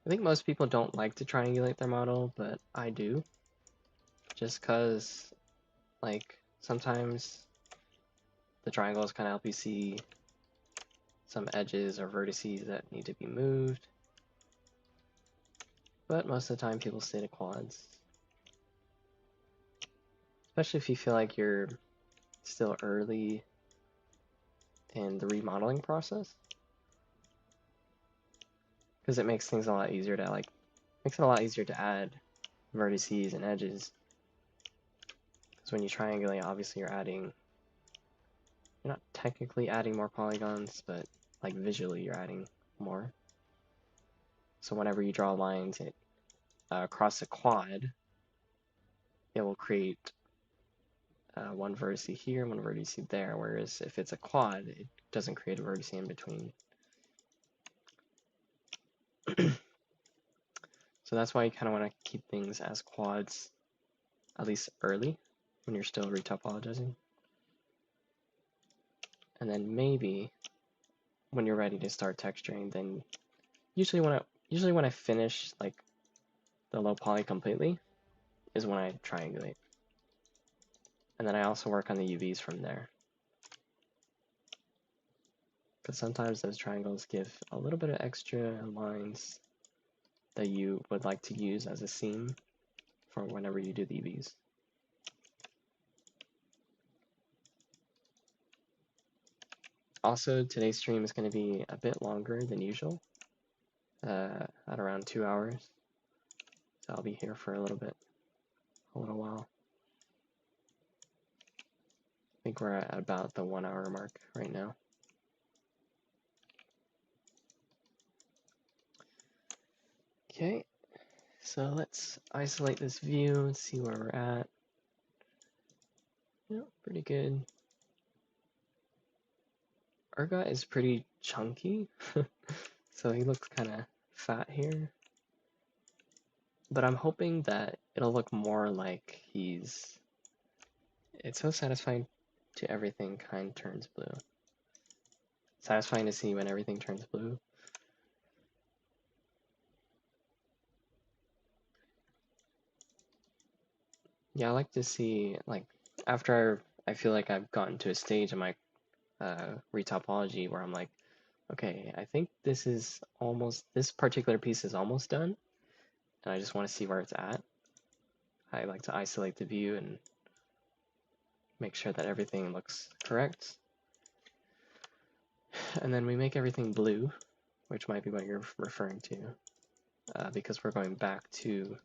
think most people don't like to triangulate their model, but I do, just because like sometimes the triangles kind of help you see some edges or vertices that need to be moved. But most of the time people stay to quads. Especially if you feel like you're still early in the remodeling process. Because it makes things a lot easier to add vertices and edges. Because when you triangulate, obviously you're not technically adding more polygons, but like visually you're adding more. So whenever you draw lines across a quad, it will create one vertice here, one vertice there, whereas if it's a quad, it doesn't create a vertice in between. So that's why you kind of want to keep things as quads, at least early, when you're still retopologizing. And then maybe when you're ready to start texturing, then usually when I finish like the low poly completely is when I triangulate. And then I also work on the UVs from there. Because sometimes those triangles give a little bit of extra lines that you would like to use as a seam for whenever you do the UVs. Also, today's stream is going to be a bit longer than usual, at around 2 hours. So I'll be here for a little while. I think we're at about the 1 hour mark right now. Okay, so let's isolate this view and see where we're at. Yeah, pretty good. Urgot is pretty chunky, so he looks kind of fat here. But I'm hoping that it'll look more like it's so satisfying to everything kind turns blue. Satisfying to see when everything turns blue. Yeah, I like to see, like, after I feel like I've gotten to a stage in my retopology where I'm like, okay, I think this particular piece is almost done, and I just want to see where it's at. I like to isolate the view and make sure that everything looks correct. And then we make everything blue, which might be what you're referring to, because we're going back to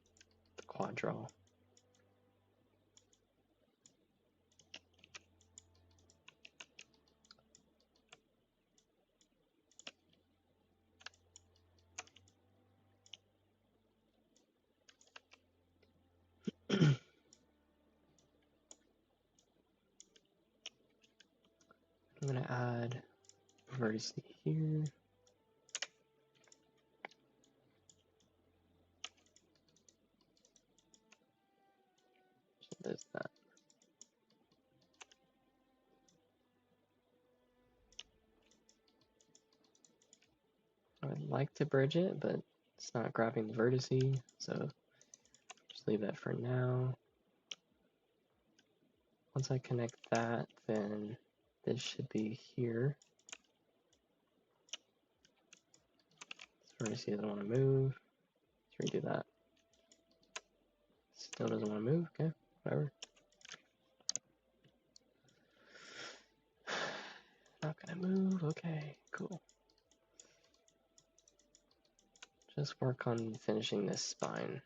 the quad draw. I'm going to add a vertex here. So there's that. I would like to bridge it, but it's not grabbing the vertice, so just leave that for now. Once I connect that, then this should be here. This vertex doesn't want to move. Let's redo that. Still doesn't want to move. Okay, whatever. Not gonna move. Okay, cool. Just work on finishing this spine.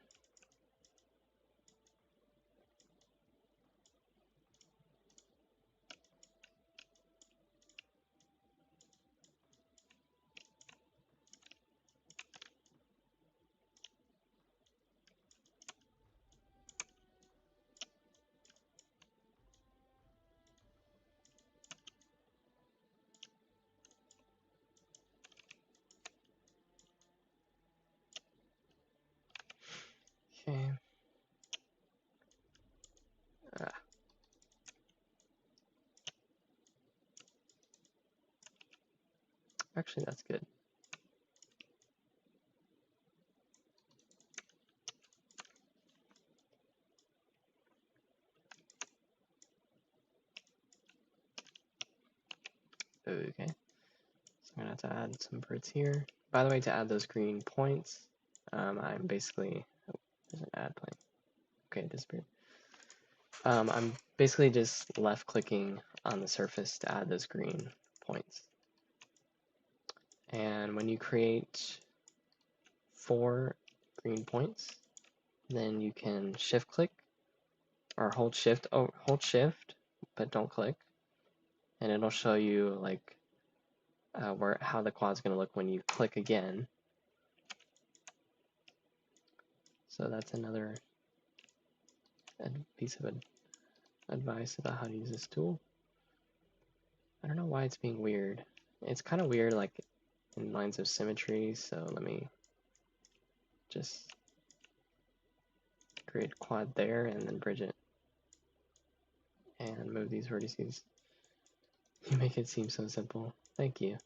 Okay. Actually, that's good. Okay. So I'm gonna have to add some birds here. By the way, to add those green points, I'm basically, oh, there's an add plane. Okay, it disappeared. I'm basically just left clicking on the surface to add those green points. And when you create 4 green points, then you can shift click or hold shift, but don't click. And it'll show you like how the quad's gonna look when you click again. So that's another piece of advice about how to use this tool. I don't know why it's being weird. It's kind of weird like in lines of symmetry, so let me just create a quad there and then bridge it and move these vertices. You make it seem so simple. Thank you.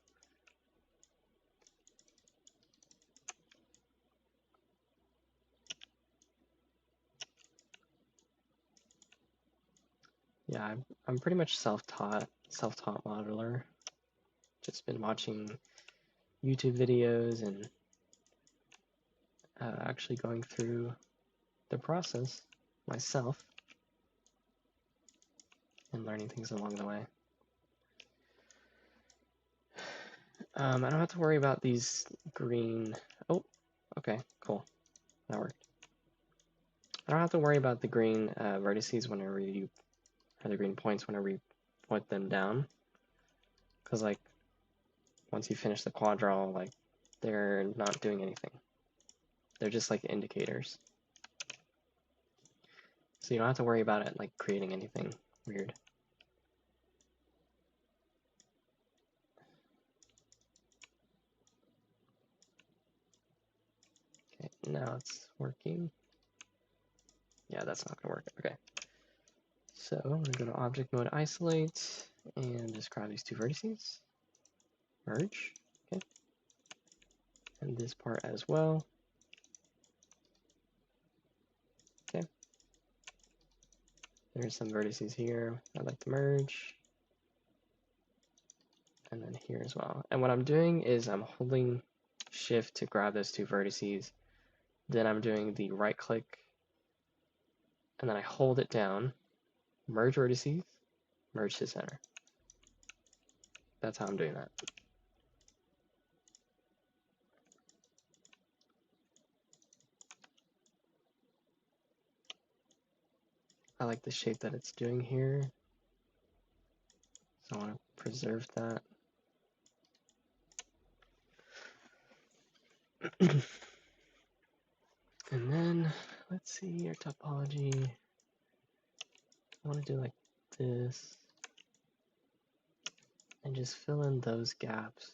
Yeah, I'm pretty much self-taught modeler. Just been watching YouTube videos and actually going through the process myself and learning things along the way. I don't have to worry about these green. Oh, okay, cool. That worked. I don't have to worry about the green vertices whenever you, or the green points whenever you point them down. Because, like, once you finish the quad draw, like, they're not doing anything. They're just like indicators. So you don't have to worry about it, like, creating anything weird. Okay, now it's working. Yeah, that's not gonna work. Okay. So I'm gonna go to object mode, isolate, and just grab these 2 vertices, merge, okay, and this part as well. Okay. There's some vertices here I'd like to merge, and then here as well. And what I'm doing is I'm holding shift to grab those 2 vertices, then I'm doing the right click, and then I hold it down, merge vertices, merge to center. That's how I'm doing that. I like the shape that it's doing here, so I want to preserve that. And then, let's see your topology. I want to do like this, and just fill in those gaps.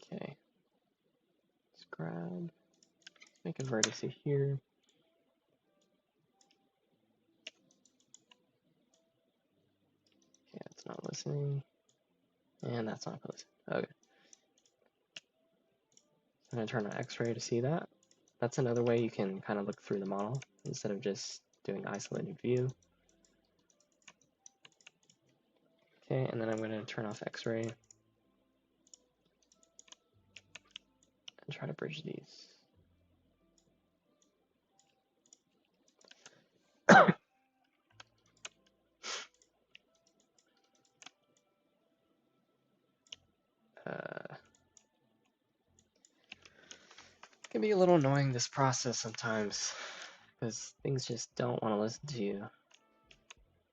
Okay, let's grab, make a vertex here. Okay, it's not listening, and that's not listening. Okay. I'm going to turn on X-ray to see that. That's another way you can kind of look through the model instead of just doing isolated view. Okay, and then I'm going to turn off X-ray and try to bridge these. It can be a little annoying, this process sometimes, because things just don't want to listen to you.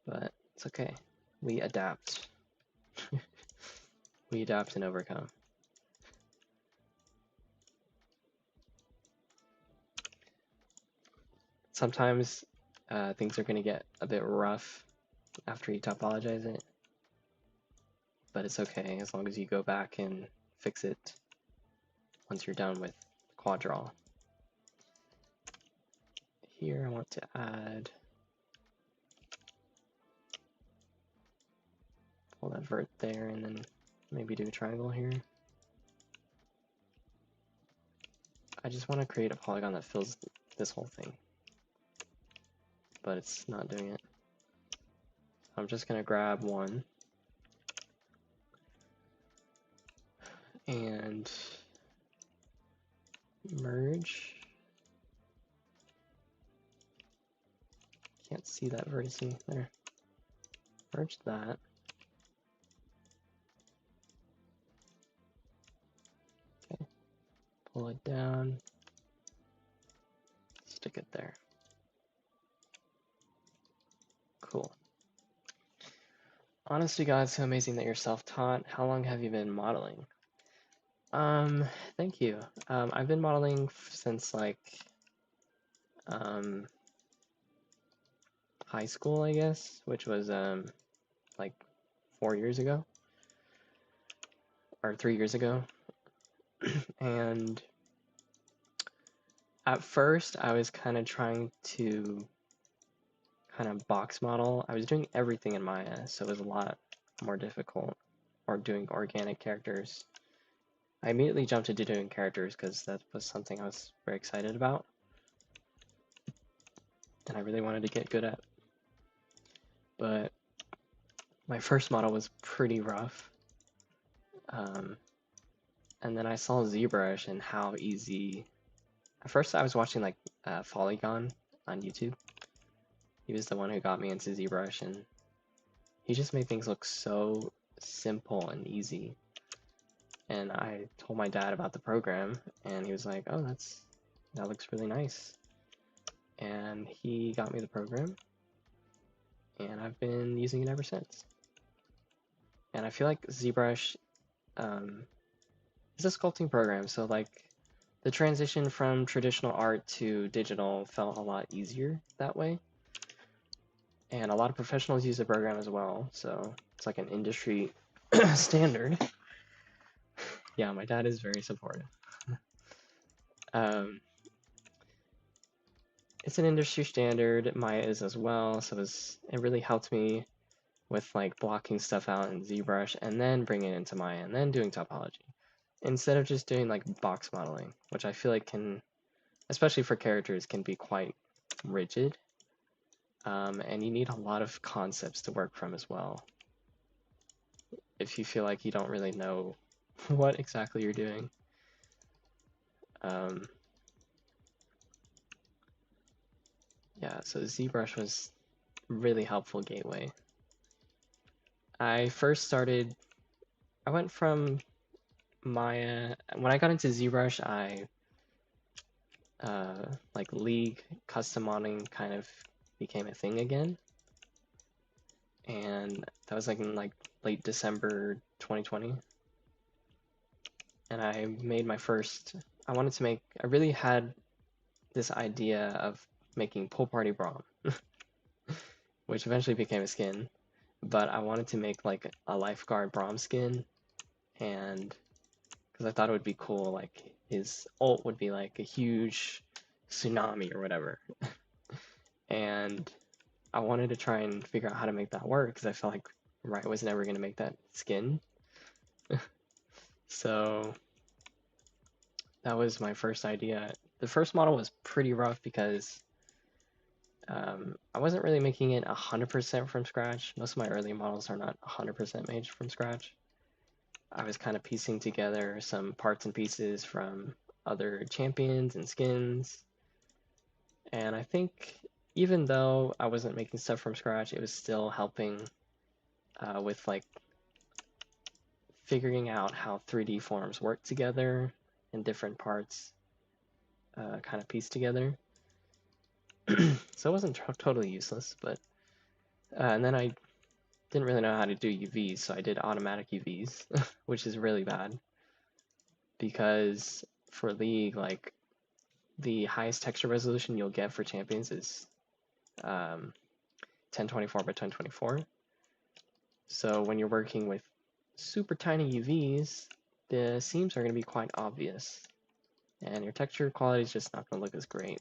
But it's okay. We adapt. We adapt and overcome. Sometimes things are going to get a bit rough after you topologize it, but it's okay as long as you go back and fix it once you're done with quad draw. Here I want to add, pull that vert there, and then maybe do a triangle here. I just want to create a polygon that fills this whole thing, but it's not doing it. I'm just going to grab one and merge. Can't see that vertice there. Merge that. Okay. Pull it down. Stick it there. Cool. Honestly, God, it's so amazing that you're self-taught. How long have you been modeling? Thank you. I've been modeling since like high school, I guess, which was like 4 years ago or 3 years ago. And at first I was kind of trying to kind of box model. I was doing everything in Maya, so it was a lot more difficult, or doing organic characters. I immediately jumped into doing characters because that was something I was very excited about and I really wanted to get good at. But my first model was pretty rough. And then I saw Zbrush and how easy. At first I was watching like Polygon on YouTube. He was the one who got me into Zbrush, and he just made things look so simple and easy. And I told my dad about the program, and he was like, "Oh, that looks really nice." And he got me the program, and I've been using it ever since. And I feel like Zbrush is a sculpting program, so like the transition from traditional art to digital felt a lot easier that way. And a lot of professionals use the program as well, so it's like an industry standard. Yeah, my dad is very supportive. It's an industry standard, Maya is as well, so it really helped me with like blocking stuff out in ZBrush and then bringing it into Maya and then doing topology, instead of just doing like box modeling, which I feel like can, especially for characters, can be quite rigid. And you need a lot of concepts to work from as well, if you feel like you don't really know what exactly you're doing. Yeah, so ZBrush was a really helpful gateway. I went from Maya, when I got into ZBrush, like League custom modeling kind of became a thing again. And that was like in like late December 2020. And I made my first, I really had this idea of making Pool Party Braum, which eventually became a skin. But I wanted to make like a lifeguard Braum skin, and because I thought it would be cool, like his ult would be like a huge tsunami or whatever. And I wanted to try and figure out how to make that work because I felt like Riot was never going to make that skin. So that was my first idea. The first model was pretty rough because I wasn't really making it 100% from scratch. Most of my early models are not 100% made from scratch. I was kind of piecing together some parts and pieces from other champions and skins. And I think even though I wasn't making stuff from scratch, it was still helping with like figuring out how 3D forms work together and different parts kind of pieced together. So it wasn't totally useless, but and then I didn't really know how to do UVs, so I did automatic UVs, which is really bad because for League, like the highest texture resolution you'll get for champions is 1024 by 1024. So when you're working with super tiny UVs, the seams are going to be quite obvious, and your texture quality is just not going to look as great.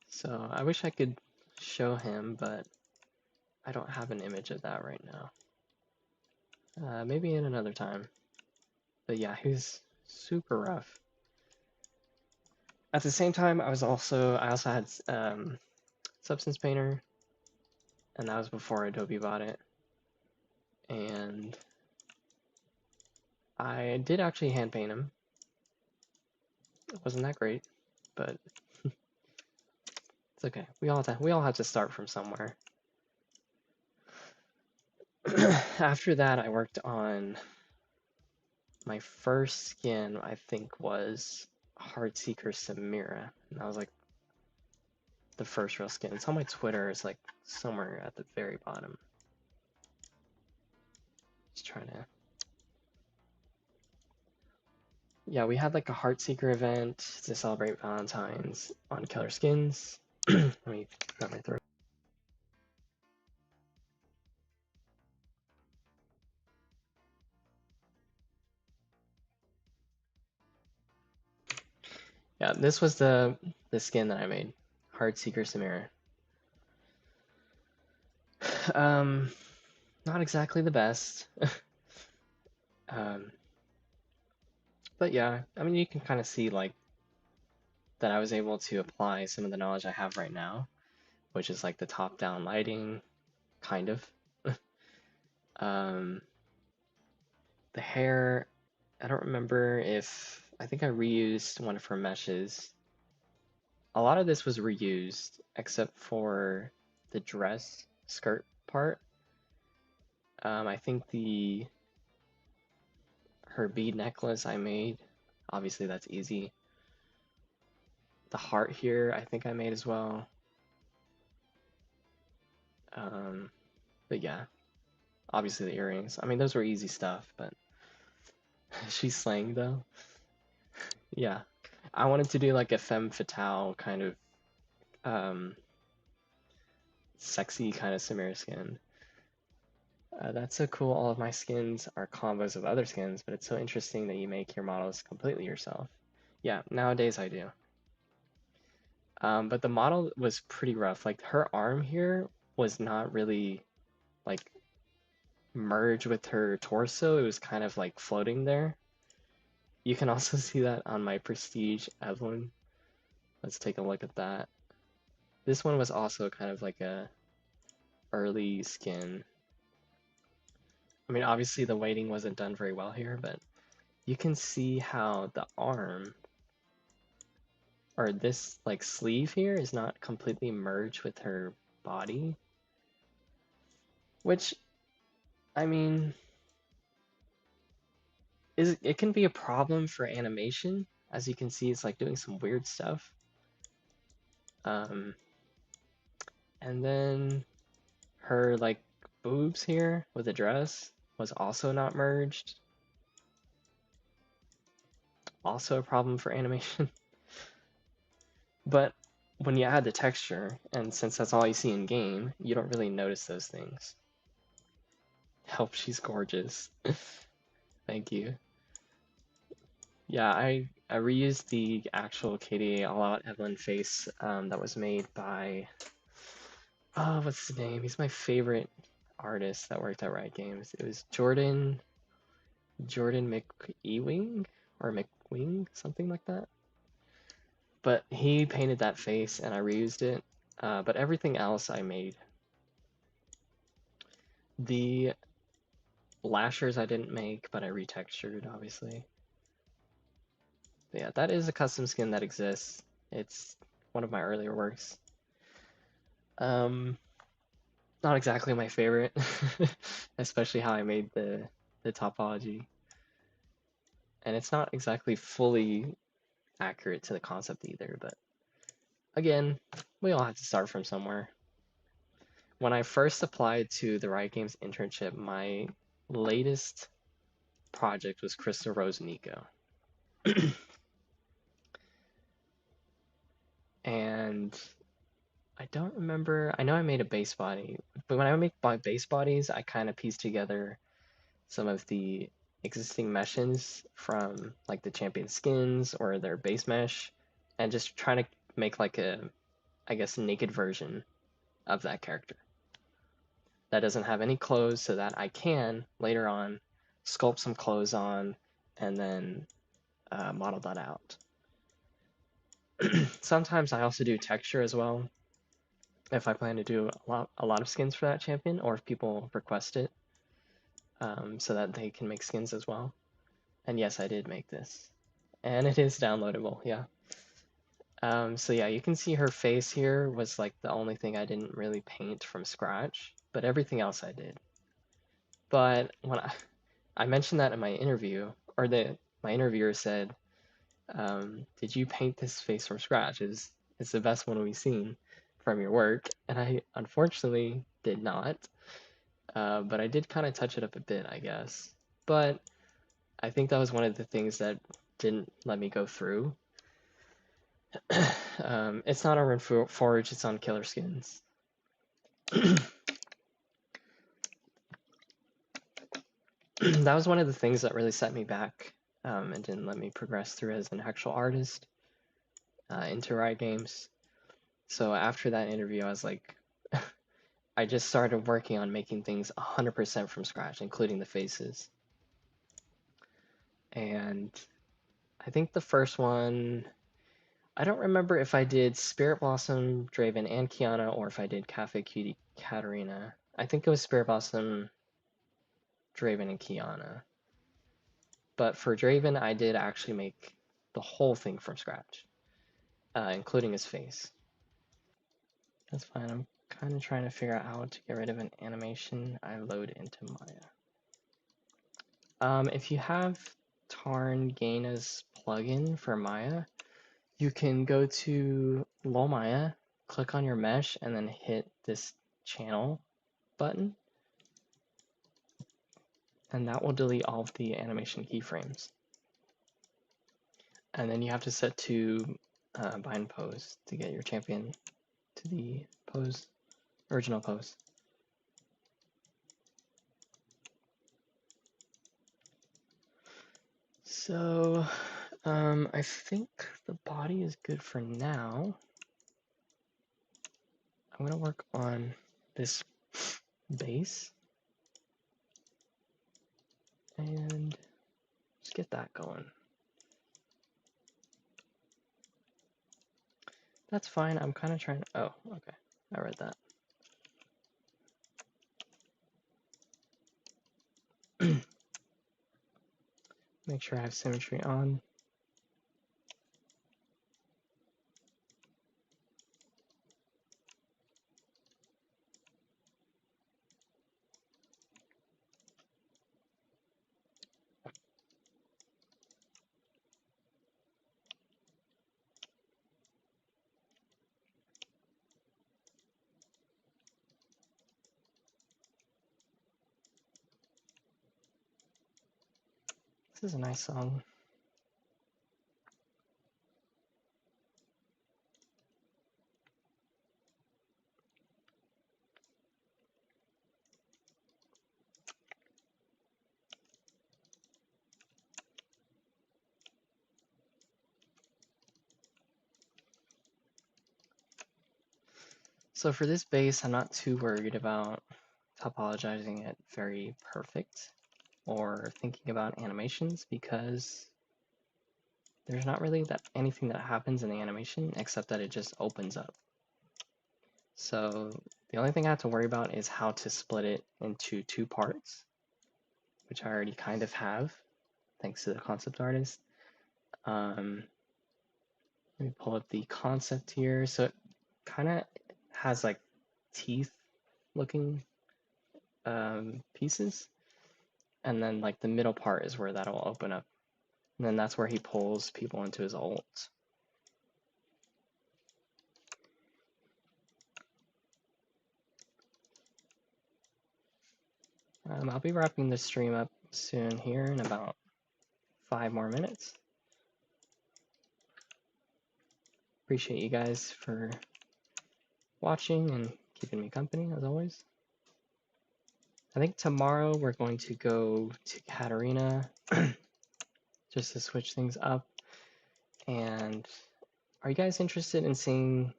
So I wish I could show him, but I don't have an image of that right now. Maybe in another time. But yeah, he's super rough. At the same time, I also had Substance Painter, and that was before Adobe bought it. And I did actually hand paint him. It wasn't that great, but it's okay. We all have to start from somewhere. After that, I worked on my first skin. I think was Heartseeker Samira, and that was like the first real skin. It's on my Twitter. It's like somewhere at the very bottom. Just trying to. Yeah, we had like a Heartseeker event to celebrate Valentine's on Killer Skins. Let me grab my throat. Yeah, this was the skin that I made, Heartseeker Samira. Not exactly the best. um, but yeah, I mean, you can kind of see like that I was able to apply some of the knowledge I have right now, which is like the top-down lighting, kind of. um, the hair, I don't remember if I think I reused one of her meshes. A lot of this was reused, except for the dress skirt part. I think her bead necklace I made. Obviously, that's easy. The heart here, I think I made as well. But yeah, obviously the earrings. I mean, those were easy stuff, but she's slaying though. Yeah, I wanted to do like a femme fatale kind of sexy kind of Samira skin. That's so cool. All of my skins are combos of other skins, but it's so interesting that you make your models completely yourself. Yeah, nowadays I do. But the model was pretty rough. Like her arm here was not really like merged with her torso. It was kind of like floating there. You can also see that on my Prestige Evelyn. Let's take a look at that. This one was also kind of like a early skin. I mean, obviously the weighting wasn't done very well here, but you can see how the arm or this like sleeve here is not completely merged with her body, which I mean it can be a problem for animation. As you can see, it's like doing some weird stuff. And then her like boobs here with the dress was also not merged. Also a problem for animation. But when you add the texture, and since that's all you see in game, you don't really notice those things. Help, she's gorgeous. Thank you. Yeah, I reused the actual KDA All Out Evelyn face that was made by what's his name? He's my favorite artist that worked at Riot Games. It was Jordan McEwing or McWing, something like that. But he painted that face and I reused it. But everything else I made. The lashers I didn't make, but I retextured, obviously. But yeah, that is a custom skin that exists. It's one of my earlier works. Not exactly my favorite, especially how I made the topology. And it's not exactly fully accurate to the concept either, but again, we all have to start from somewhere. When I first applied to the Riot Games internship, my latest project was Crystal Rose Nico. And I don't remember, I know I made a base body, but when I make base bodies, I kind of piece together some of the existing meshes from like the champion skins or their base mesh and just trying to make like a, I guess, naked version of that character that doesn't have any clothes so that I can later on sculpt some clothes on and then model that out. Sometimes I also do texture as well if I plan to do a lot of skins for that champion or if people request it so that they can make skins as well. And yes, I did make this. And it is downloadable, yeah. So yeah, you can see her face here was like the only thing I didn't really paint from scratch, but everything else I did. But when I mentioned that in my interview, or my interviewer said, "Did you paint this face from scratch? It's the best one we've seen from your work." And I unfortunately did not, but I did kind of touch it up a bit, I guess. But I think that was one of the things that didn't let me go through. It's not on Reforge, it's on Killer Skins. That was one of the things that really set me back and didn't let me progress through as an actual artist into Riot Games. So after that interview, I was like, I just started working on making things 100% from scratch, including the faces. And I think the first one, I don't remember if I did Spirit Blossom, Draven, and Kiana, or if I did Cafe Cutie Katarina. I think it was Spirit Blossom, Draven, and Kiana. But for Draven, I did actually make the whole thing from scratch, including his face. That's fine. I'm kind of trying to figure out how to get rid of an animation I load into Maya. If you have Tarn Gaina's plugin for Maya, you can go to Low Maya, click on your mesh, and then hit this channel button. And that will delete all of the animation keyframes. And then you have to set to bind pose to get your champion to the pose, original pose. So I think the body is good for now. I'm gonna work on this base and just get that going. That's fine. I'm kind of trying to, oh, okay. I read that. Make sure I have symmetry on. This is a nice song. So for this base, I'm not too worried about topologizing it very perfect or thinking about animations because there's not really anything that happens in the animation except that it just opens up. So the only thing I have to worry about is how to split it into 2 parts, which I already kind of have, thanks to the concept artist. Let me pull up the concept here. So it kind of has like teeth looking pieces. And then like the middle part is where that'll open up. And then that's where he pulls people into his ult. I'll be wrapping this stream up soon here in about 5 more minutes. Appreciate you guys for watching and keeping me company as always. I think tomorrow we're going to go to Katarina just to switch things up. And are you guys interested in seeing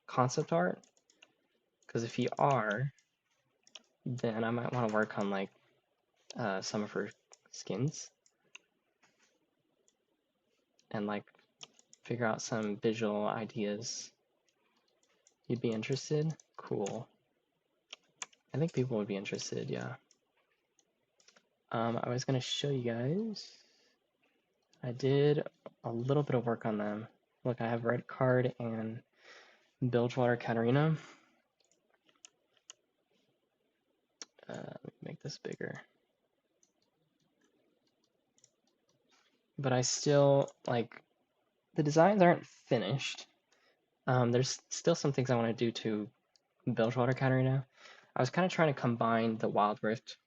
concept art? Because if you are, then I might want to work on like some of her skins and like figure out some visual ideas. You'd be interested? Cool. I think people would be interested, yeah. I was going to show you guys. I did a little bit of work on them. Look, I have Red Card and Bilgewater Katarina. Let me make this bigger. But I still, like, the designs aren't finished. There's still some things I want to do to Bilgewater Katarina. I was kind of trying to combine the Wild Rift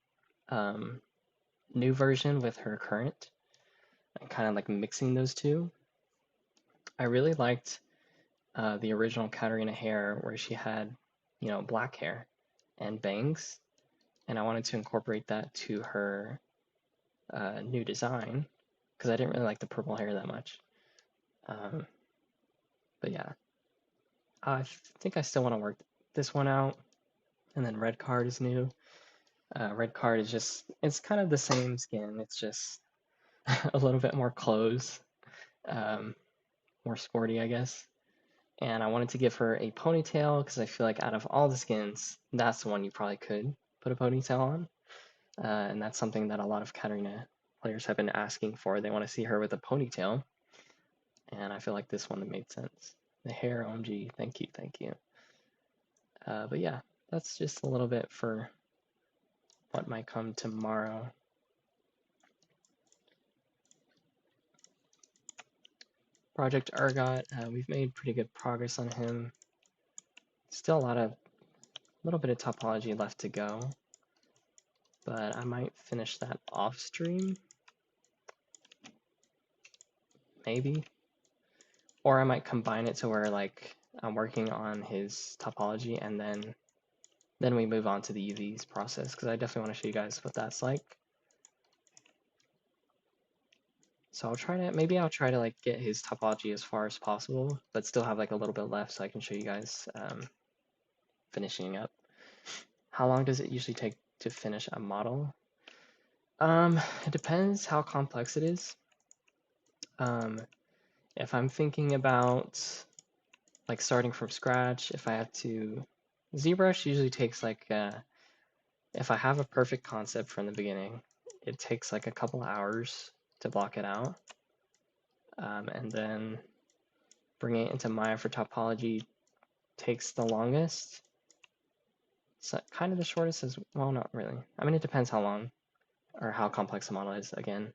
new version with her current, and kind of like mixing those two. I really liked the original Katarina hair where she had, you know, black hair and bangs, and I wanted to incorporate that to her new design because I didn't really like the purple hair that much. But yeah, I think I still want to work this one out. And then Red Card is new. Red Card is just, it's kind of the same skin. It's just a little bit more clothes, more sporty, I guess. And I wanted to give her a ponytail because I feel like out of all the skins, that's the one you probably could put a ponytail on. And that's something that a lot of Katarina players have been asking for. They want to see her with a ponytail. And I feel like this one made sense. The hair, OMG, thank you, thank you. But yeah, that's just a little bit for what might come tomorrow. Project Urgot, we've made pretty good progress on him. Still a little bit of topology left to go, but I might finish that off stream, maybe. Or I might combine it to where like I'm working on his topology and then we move on to the UVs process, because I definitely want to show you guys what that's like. So maybe I'll try to like get his topology as far as possible, but still have like a little bit left so I can show you guys finishing up. How long does it usually take to finish a model? It depends how complex it is. If I'm thinking about like starting from scratch, if I have to, Zbrush usually takes like, if I have a perfect concept from the beginning, it takes like a couple hours to block it out. And then bringing it into Maya for topology takes the longest. So kind of the shortest as well, not really. I mean, it depends how long or how complex the model is again.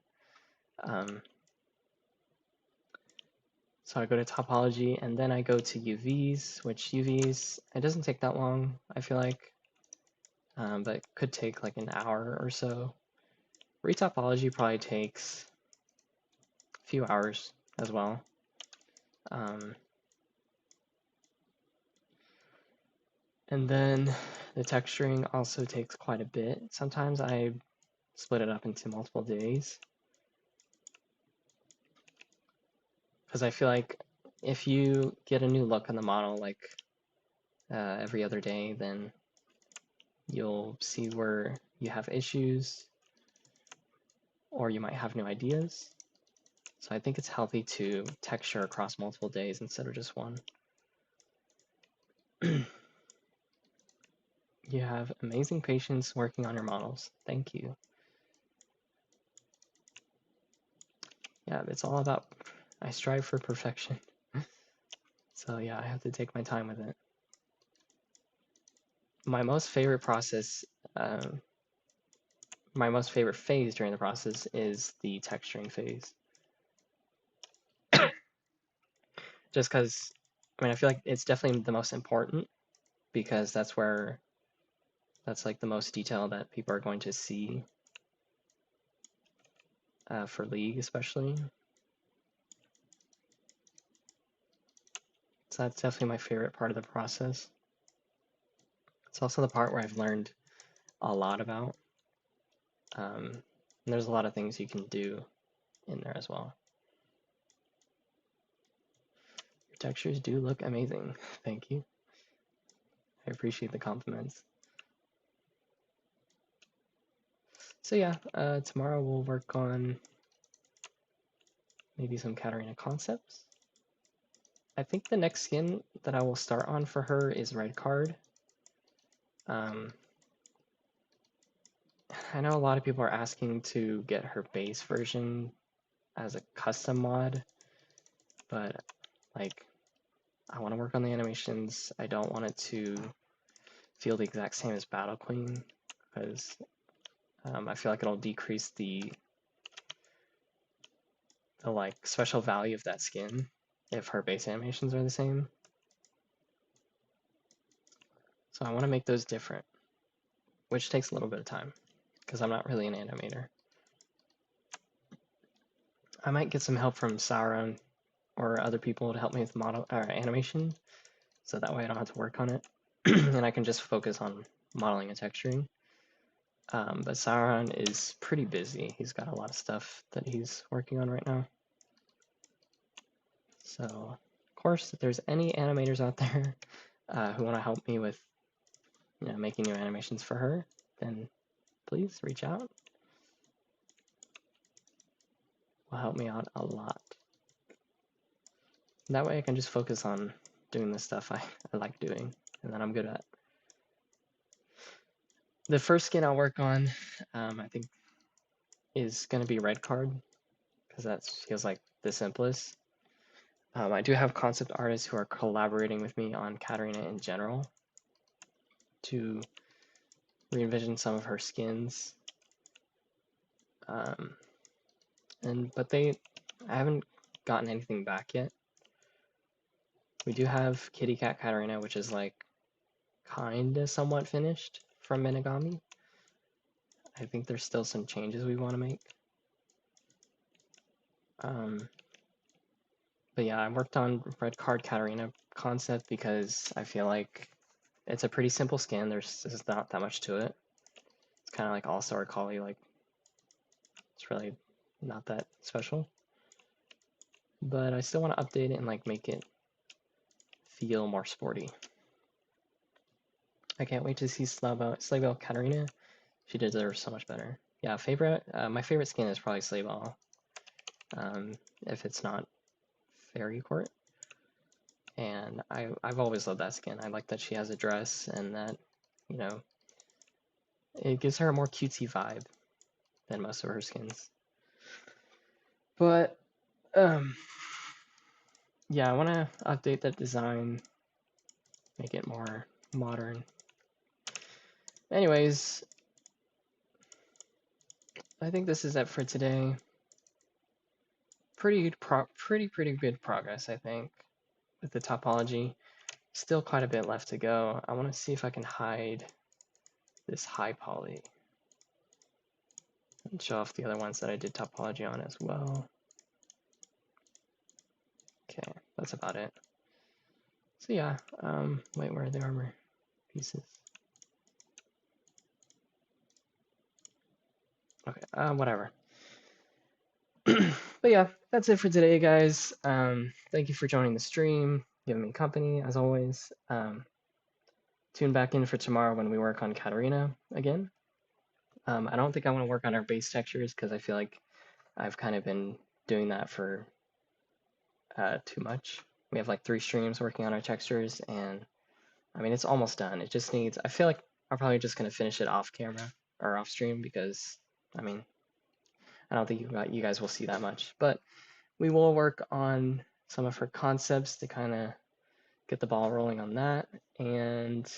So I go to topology and then I go to UVs, which UVs, it doesn't take that long, I feel like, but it could take like an hour or so. Retopology probably takes a few hours as well. And then the texturing also takes quite a bit. Sometimes I split it up into multiple days, because I feel like if you get a new look on the model like every other day, then you'll see where you have issues or you might have new ideas. So I think it's healthy to texture across multiple days instead of just one. You have amazing patience working on your models. Thank you. Yeah, it's all about, I strive for perfection. So yeah, I have to take my time with it. My most favorite process, my most favorite phase during the process is the texturing phase. Just because, I mean, I feel like it's definitely the most important because that's like the most detail that people are going to see for League especially. So that's definitely my favorite part of the process. It's also the part where I've learned a lot about. And there's a lot of things you can do in there as well. Your textures do look amazing. Thank you. I appreciate the compliments. So yeah, tomorrow we'll work on maybe some Katarina concepts. I think the next skin that I will start on for her is Red Card. I know a lot of people are asking to get her base version as a custom mod, but like I want to work on the animations. I don't want it to feel the exact same as Battle Queen because I feel like it'll decrease the like special value of that skin if her base animations are the same. So I want to make those different, which takes a little bit of time because I'm not really an animator. I might get some help from Sauron or other people to help me with model or animation, so that way I don't have to work on it, and I can just focus on modeling and texturing. But Sauron is pretty busy. He's got a lot of stuff that he's working on right now. So, of course, if there's any animators out there who want to help me with, making new animations for her, then please reach out. Will help me out a lot. That way I can just focus on doing the stuff I like doing and that I'm good at. The first skin I'll work on, I think, is going to be Red Card, because that feels like the simplest. I do have concept artists who are collaborating with me on Katarina in general to re-envision some of her skins. But I haven't gotten anything back yet. We do have Kitty Cat Katarina, which is like kinda somewhat finished from Minigami. I think there's still some changes we want to make. But yeah, I worked on Red Card Katarina concept because I feel like it's a pretty simple skin. There's not that much to it. It's kind of like All-Star Collie, like it's really not that special. But I still want to update it and like make it feel more sporty. I can't wait to see Slaybell Katarina. She deserves so much better. Yeah, my favorite skin is probably Slaybell. If it's not Fairy Court. And I've always loved that skin. I like that she has a dress and that, it gives her a more cutesy vibe than most of her skins. But, yeah, I want to update that design, make it more modern. Anyways, I think this is it for today. Pretty good progress, I think, with the topology. Still quite a bit left to go. I want to see if I can hide this high poly and show off the other ones that I did topology on as well. Okay, that's about it. So yeah, wait, where are the armor pieces? Okay, whatever. But yeah, that's it for today, guys. Thank you for joining the stream, giving me company, as always. Tune back in for tomorrow when we work on Katarina again. I don't think I want to work on our base textures because I feel like I've kind of been doing that for too much. We have like 3 streams working on our textures, and I mean, it's almost done. It just needs, I feel like I'm probably just going to finish it off camera or off stream because, I mean, I don't think you guys will see that much. But we will work on some of her concepts to kind of get the ball rolling on that. And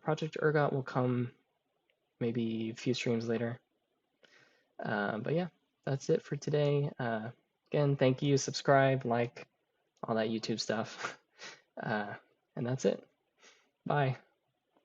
Project Urgot will come maybe a few streams later. But yeah, that's it for today. Again, thank you, subscribe, like, all that YouTube stuff. And that's it. Bye.